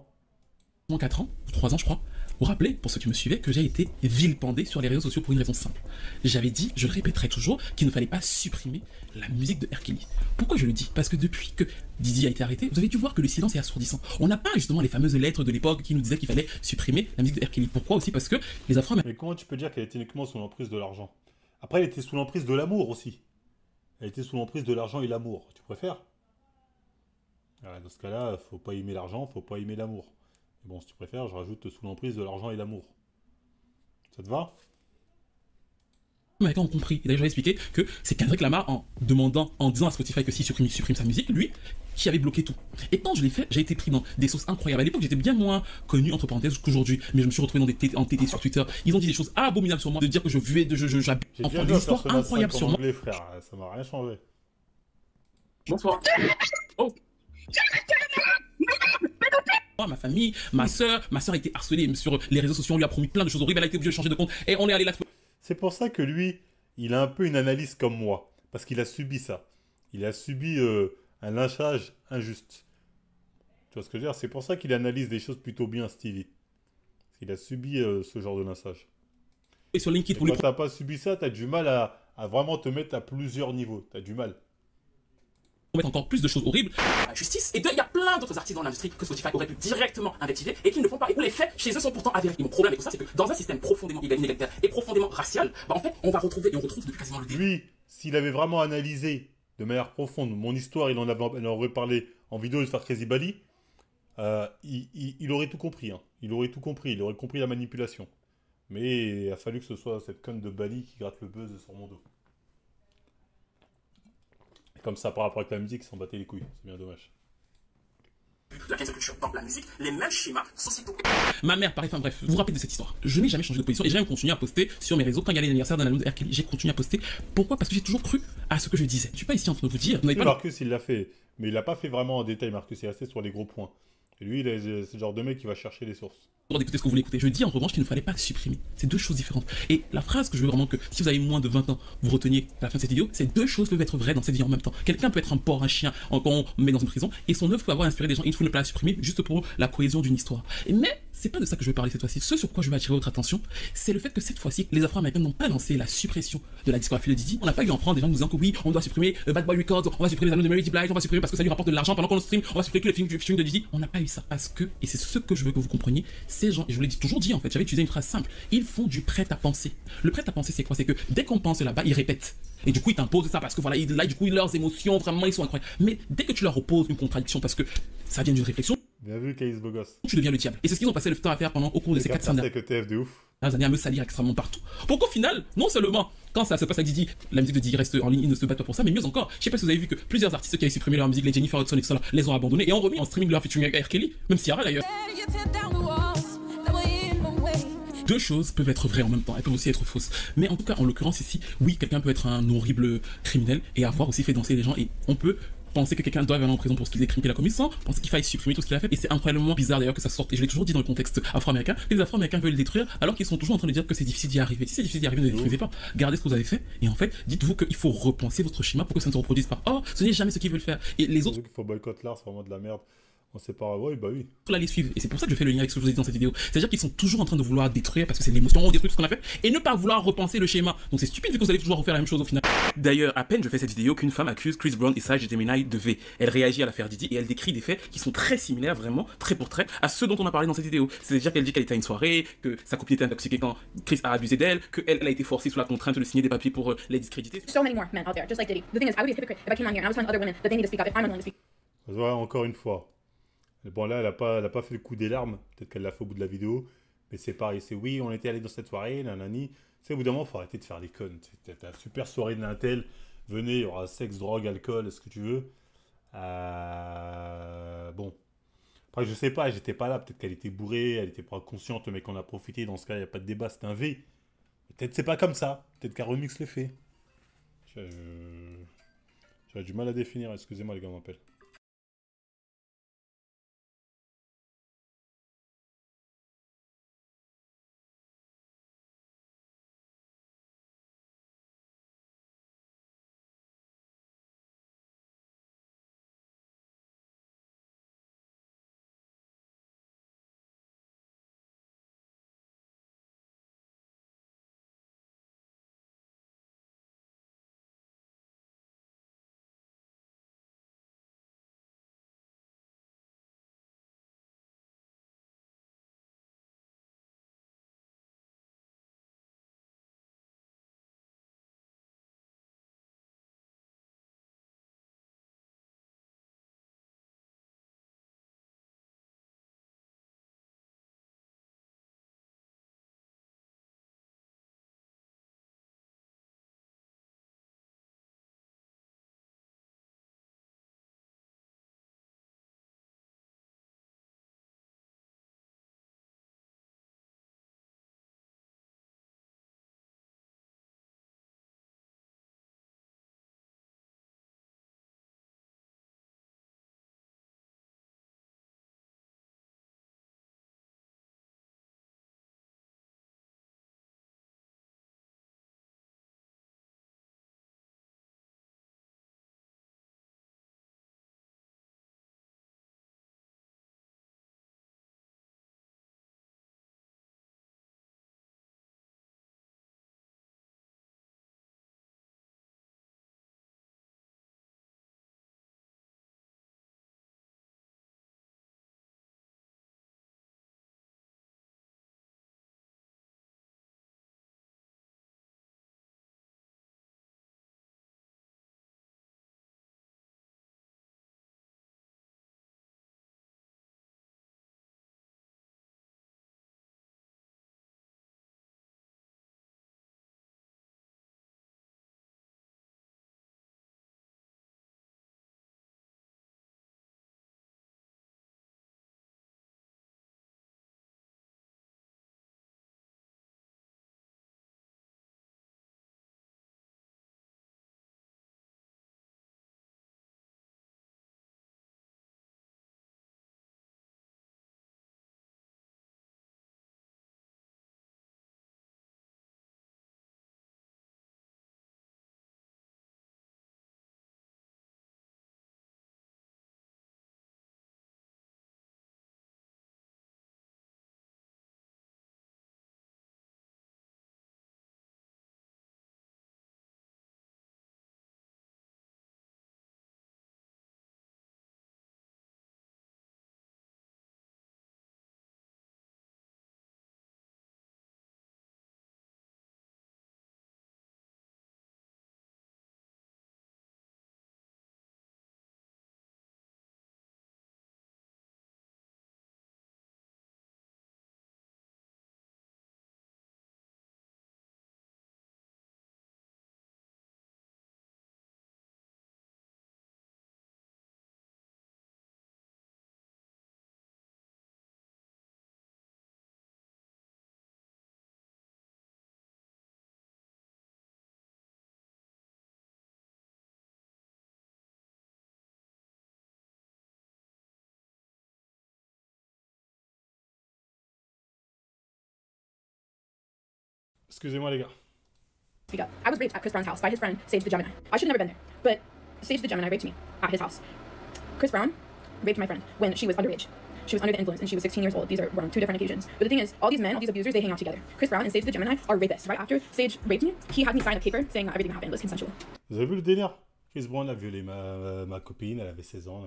4 ans, 3 ans je crois. Vous vous rappelez, pour ceux qui me suivaient, que j'ai été vilipendé sur les réseaux sociaux pour une raison simple. J'avais dit, je le répéterai toujours, qu'il ne fallait pas supprimer la musique de R. Kelly. Pourquoi je le dis? Parce que depuis que Didi a été arrêté, vous avez dû voir que le silence est assourdissant. On n'a pas justement les fameuses lettres de l'époque qui nous disaient qu'il fallait supprimer la musique de R. Kelly. Pourquoi aussi? Parce que les Afro-Américains... Mais comment tu peux dire qu'elle était uniquement sous l'emprise de l'argent? Après, elle était sous l'emprise de l'amour aussi. Elle était sous l'emprise de l'argent et l'amour. Tu préfères? Dans ce cas-là, faut pas aimer l'argent, faut pas aimer l'amour. Bon, si tu préfères, je rajoute sous l'emprise de l'argent et l'amour. Ça te va? Les Américains ont compris. Et d'ailleurs, j'avais expliqué que c'est Kendrick Lamar, en disant à Spotify que s'il supprime sa musique, lui, qui avait bloqué tout. Et quand je l'ai fait, j'ai été pris dans des sauces incroyables. À l'époque, j'étais bien moins connu, entre parenthèses, qu'aujourd'hui. Mais je me suis retrouvé dans des TT sur Twitter. Ils ont dit des choses abominables sur moi, de dire que enfin, des histoires incroyables sur moi. Frère, ça m'a rien changé. Bonsoir. Oh. Ma famille, ma soeur a été harcelée sur les réseaux sociaux, on lui a promis plein de choses horribles, elle a été obligée de changer de compte et on est allé là. C'est pour ça que lui, il a un peu une analyse comme moi, parce qu'il a subi ça. Il a subi un lynchage injuste. Tu vois ce que je veux dire? C'est pour ça qu'il analyse des choses plutôt bien, Stevie. Il a subi ce genre de lynchage. Et sur LinkedIn, quand t'as pas subi ça, t'as du mal à vraiment te mettre à plusieurs niveaux. T'as du mal. Mettre encore plus de choses horribles à la justice. Et deux, il y a plein d'autres artistes dans l'industrie que Spotify aurait pu directement investiguer et qui ne le font pas et où les faits chez eux sont pourtant avérés. Et mon problème avec tout ça, c'est que dans un système profondément inégalitaire et profondément racial, en fait, on retrouve depuis quasiment le début. Lui, s'il avait vraiment analysé de manière profonde mon histoire, il en aurait parlé en vidéo de faire Crazy Bali, il aurait tout compris. Hein. Il aurait tout compris. Il aurait compris la manipulation. Mais il a fallu que ce soit cette conne de Bali qui gratte le buzz sur mon dos. Comme ça, par rapport avec la musique, ils s'en battaient les couilles. C'est bien dommage. La cancel culture dans la musique, les mêmes schémas sociétaux. Ma mère, pareil, enfin bref, vous vous rappelez de cette histoire. Je n'ai jamais changé de position et j'ai même continué à poster sur mes réseaux. Quand il y a l'anniversaire d'un album de R. Kelly, j'ai continué à poster. Pourquoi? Parce que j'ai toujours cru à ce que je disais. Je suis pas ici en train de vous dire. Marcus, il l'a fait. Mais il l'a pas fait vraiment en détail, Marcus. Il est resté sur les gros points. Et lui, c'est le genre de mec qui va chercher les sources. D'écouter ce que vous voulez écouter. Je dis en revanche qu'il ne fallait pas supprimer. C'est deux choses différentes. Et la phrase que je veux vraiment que, si vous avez moins de 20 ans, vous reteniez à la fin de cette vidéo, c'est deux choses peuvent être vraies dans cette vie en même temps. Quelqu'un peut être un porc, un chien, quand on met dans une prison, et son œuvre peut avoir inspiré des gens. Il faut ne pas la supprimer juste pour la cohésion d'une histoire. Mais c'est pas de ça que je veux parler cette fois-ci. Ce sur quoi je veux attirer votre attention, c'est le fait que cette fois-ci, les Afro-Américains n'ont pas lancé la suppression de la discographie de Didi. On n'a pas eu en France des gens nous disant que oui, on doit supprimer Bad Boy Records, on va supprimer les albums de Mary J. Blige, on va supprimer parce que ça lui rapporte de l'argent pendant qu'on le stream, on va supprimer tous les featuring de Didi. On n'a pas eu ça parce que, et c'est ce que je veux que vous compreniez, ces gens, et je vous l'ai toujours dit en fait, j'avais utilisé une phrase simple, ils font du prêt à penser. Le prêt à penser, c'est quoi? C'est que dès qu'on pense là-bas, ils répètent. Et du coup, ils t'imposent ça parce que voilà, là, du coup, leurs émotions, vraiment, ils sont incroyables. Mais dès que tu leur opposes une contradiction parce que ça vient d'une réflexion, bien vu, Caïs beau gosse, tu deviens le diable. Et c'est ce qu'ils ont passé le temps à faire pendant au cours de ces 4 années. Années à me salir extrêmement partout. Pour qu'au final, non seulement, quand ça se passe avec Didi, la musique de Didi reste en ligne, ils ne se battent pas pour ça, mais mieux encore, je sais pas si vous avez vu que plusieurs artistes qui avaient supprimé leur musique, les Jennifer Hudson et tout ça, les ont abandonnés et ont remis en streaming leur featuring avec R. Kelly, même Ciara d'ailleurs. Deux choses peuvent être vraies en même temps, elles peuvent aussi être fausses. Mais en tout cas, en l'occurrence ici, oui, quelqu'un peut être un horrible criminel et avoir aussi fait danser les gens et on peut penser que quelqu'un doit aller en prison pour ce qu'il des crimes qu'il a commis sans penser qu'il faille supprimer tout ce qu'il a fait. Et c'est incroyablement bizarre d'ailleurs que ça sorte. Et je l'ai toujours dit dans le contexte afro-américain, que les Afro-Américains veulent le détruire alors qu'ils sont toujours en train de dire que c'est difficile d'y arriver. Si c'est difficile d'y arriver, ne détruisez pas. Gardez ce que vous avez fait et en fait, dites-vous qu'il faut repenser votre schéma pour que ça ne se reproduise pas. Oh, ce n'est jamais ce qu'ils veulent faire. Et les autres. Il faut boycotter l'art, c'est vraiment de la merde. On sait pas, oui, bah oui. Là, les suivre. Et c'est pour ça que je fais le lien avec ce que je vous ai dit dans cette vidéo. C'est-à-dire qu'ils sont toujours en train de vouloir détruire parce que c'est l'émotion, on détruit ce qu'on a fait et ne pas vouloir repenser le schéma. Donc c'est stupide vu que vous allez toujours refaire la même chose au final. D'ailleurs, à peine je fais cette vidéo qu'une femme accuse Chris Brown et Sage Gemini de V. Elle réagit à l'affaire Diddy et elle décrit des faits qui sont très similaires, vraiment, trait pour trait, à ceux dont on a parlé dans cette vidéo. C'est-à-dire qu'elle dit qu'elle était à une soirée, que sa copine était intoxiquée quand Chris a abusé d'elle, qu'elle a été forcée sous la contrainte de signer des papiers pour les discréditer. So many more men out there, just like Diddy. The thing is, I would be a hypocrite if I came on here and I was telling other women that they need to speak up if I'm unwilling to speak. Ouais, encore une fois. Bon, là, elle a pas fait le coup des larmes. Peut-être qu'elle l'a fait au bout de la vidéo. Mais c'est pareil. C'est oui, on était allé dans cette soirée, nanani. Tu sais, au bout d'un moment, il faut arrêter de faire les connes. T'as une super soirée de l'intel. Venez, il y aura sexe, drogue, alcool, ce que tu veux. Bon. Après, je sais pas, j'étais pas là. Peut-être qu'elle était bourrée, elle était pas consciente, mais qu'on a profité. Dans ce cas, il n'y a pas de débat, c'est un V. Peut-être c'est pas comme ça. Peut-être qu'un remix le fait. J'ai du mal à définir. Excusez-moi, les gars, on m'appelle. Excusez-moi, les gars. Speak up. I was raped at Chris Brown's house by his friend, Sage the Gemini. I should have never been there, but Sage the Gemini raped me at his house. Chris Brown raped my friend when she was underage. She was under the influence and she was 16 years old. These were on 2 different occasions. But the thing is, all these men, all these abusers, they hang out together. Chris Brown and Sage the Gemini are rapists. Right after Sage raped me, he had me sign a paper saying that everything happened was consensual. Vous avez vu le délire? Chris Brown a violé ma copine, elle avait 16 ans.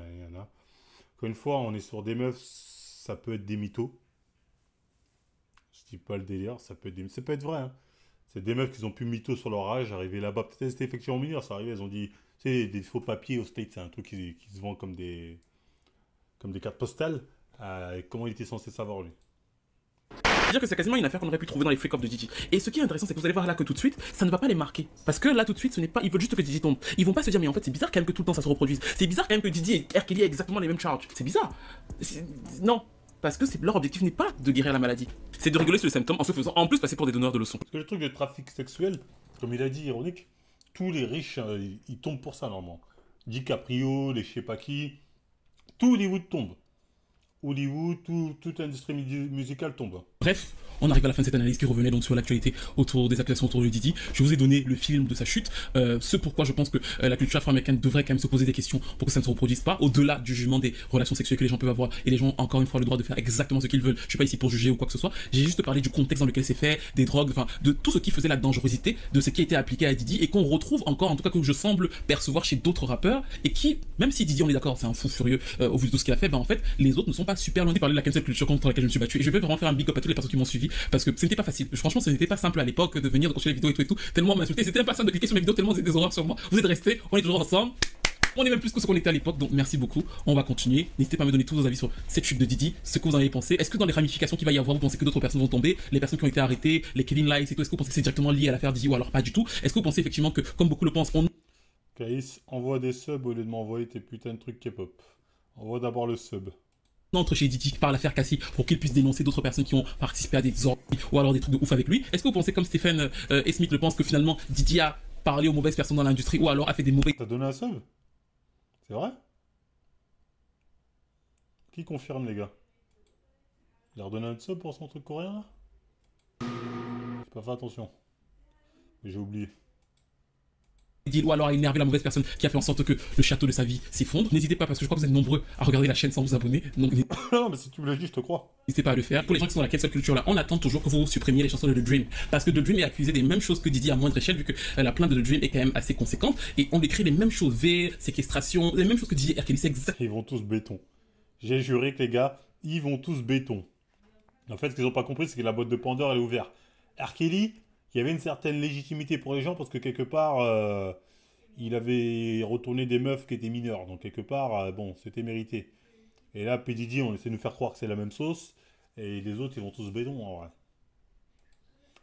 Encore une fois, on est sur des meufs, ça peut être des mythos. Je dis pas le délire, ça peut être vrai. Hein. C'est des meufs qui ont pu mythos sur leur âge, arriver là-bas. Peut-être c'était effectivement mineur, ça arrivait, elles ont dit, tu sais, des faux papiers au States, c'est un truc qui se vend comme des cartes postales. Comment il était censé savoir, lui? Dire que c'est quasiment une affaire qu'on aurait pu trouver dans les freak-offs de Didi. Et ce qui est intéressant, c'est que vous allez voir là que tout de suite, ça ne va pas les marquer. Parce que là, tout de suite, ce n'est pas. Ils veulent juste que Didi tombe. Ils vont pas se dire, mais en fait, c'est bizarre quand même que tout le temps ça se reproduise. C'est bizarre quand même que Didi et R. Kelly aient exactement les mêmes charges. C'est bizarre. Non. Parce que leur objectif n'est pas de guérir la maladie. C'est de rigoler sur les symptômes en se faisant en plus passer pour des donneurs de leçons. Parce que le truc de trafic sexuel, comme il a dit, ironique, tous les riches, ils tombent pour ça, normalement. DiCaprio, les je sais pas qui, tout Hollywood tombe. Hollywood, toute l'industrie musicale tombe. Bref, on arrive à la fin de cette analyse qui revenait donc sur l'actualité autour des accusations autour de Didi. Je vous ai donné le film de sa chute, ce pourquoi je pense que la culture afro-américaine devrait quand même se poser des questions pour que ça ne se reproduise pas, au-delà du jugement des relations sexuelles que les gens peuvent avoir, et les gens ont encore une fois le droit de faire exactement ce qu'ils veulent. Je suis pas ici pour juger ou quoi que ce soit, j'ai juste parlé du contexte dans lequel c'est fait, des drogues, enfin de tout ce qui faisait la dangerosité de ce qui a été appliqué à Didi et qu'on retrouve encore, en tout cas que je semble percevoir chez d'autres rappeurs, et qui, même si Didi on est d'accord, c'est un fou furieux au vu de tout ce qu'il a fait, ben en fait les autres ne sont pas super loin de parler de la cancel culture contre laquelle je me suis battu. Et je vais vraiment faire un big up à toutes les personnes qui m'ont suivi parce que ce n'était pas facile. Franchement, ce n'était pas simple à l'époque de venir de construire les vidéos et tout. Tellement on m'insultait, c'était pas simple de cliquer sur mes vidéos, tellement vous êtes des horreurs sur moi. Vous êtes restés, on est toujours ensemble. On est même plus que ce qu'on était à l'époque, donc merci beaucoup. On va continuer. N'hésitez pas à me donner tous vos avis sur cette chute de Didi, ce que vous en avez pensé. Est-ce que dans les ramifications qu'il va y avoir, vous pensez que d'autres personnes vont tomber, les personnes qui ont été arrêtées, les Kevin Lights et tout, est-ce que vous pensez que c'est directement lié à l'affaire Didi ou alors pas du tout? Est-ce que vous pensez effectivement que, comme beaucoup le pensent, Caïs, envoie des subs au lieu de m'envoyer tes putains de trucs K-pop. Envoie d'abord le sub. Entre chez Didi par l'affaire Cassie pour qu'il puisse dénoncer d'autres personnes qui ont participé à des ordres ou alors des trucs de ouf avec lui. Est-ce que vous pensez comme Stephen et Smith le pensent que finalement Didi a parlé aux mauvaises personnes dans l'industrie ou alors a fait des mauvais... T'as donné un sub? C'est vrai? Qui confirme les gars? Il a redonné un sub pour son truc coréen là? J'ai pas fait attention. Mais j'ai oublié. Ou alors a énervé la mauvaise personne qui a fait en sorte que le château de sa vie s'effondre. N'hésitez pas parce que je crois que vous êtes nombreux à regarder la chaîne sans vous abonner. Donc non mais si tu me le dis je te crois. N'hésitez pas à le faire. Pour les gens qui sont dans la cancel culture là, on attend toujours que vous supprimiez les chansons de The Dream. Parce que The Dream est accusé des mêmes choses que Didi à moindre échelle vu que la plainte de The Dream est quand même assez conséquente. Et on décrit les mêmes choses, séquestration, les mêmes choses que Didi et R. Kelly, c'est exact. Ils vont tous béton. J'ai juré que les gars, ils vont tous béton. En fait ce qu'ils n'ont pas compris c'est que la boîte de Pandore elle est ouverte. R. Kelly, il y avait une certaine légitimité pour les gens parce que quelque part... il avait retourné des meufs qui étaient mineures, donc quelque part, bon, c'était mérité. Et là, P. Diddy, on essaie de nous faire croire que c'est la même sauce, et les autres, ils vont tous béton, en vrai.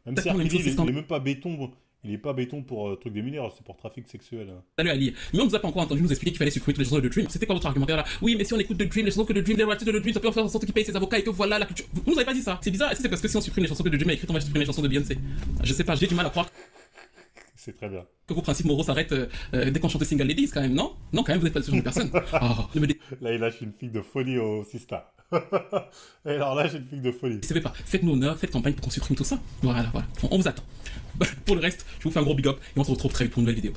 Même si Arkelly, il n'est même pas béton, il n'est pas béton pour truc des mineurs, c'est pour trafic sexuel. Salut Ali. Mais on nous a pas encore entendu nous expliquer qu'il fallait supprimer toutes les chansons de The Dream. C'était quoi votre argumentaire là? Oui, mais si on écoute The Dream, les chansons que The Dream, les royalties de The Dream, ça peut en faire en sorte qu'il paye ses avocats et que voilà la culture. Vous nous avez pas dit ça? C'est bizarre. Est-ce que c'est parce que si on supprime les chansons que The Dream a écrites, on va supprimer les chansons de Beyoncé? Je sais pas, j'ai du mal à croire. C'est très bien. Que vos principes moraux s'arrêtent dès qu'on chante Single Ladies, quand même, non? Non, quand même, vous n'êtes pas ce genre de personne. Oh, là, il lâche une fille de folie au Sista. Et alors là, j'ai une fille de folie. Ne savez pas, faites-nous honneur, faites campagne pour qu'on supprime tout ça. Voilà, voilà. On vous attend. Pour le reste, je vous fais un gros big up et on se retrouve très vite pour une nouvelle vidéo.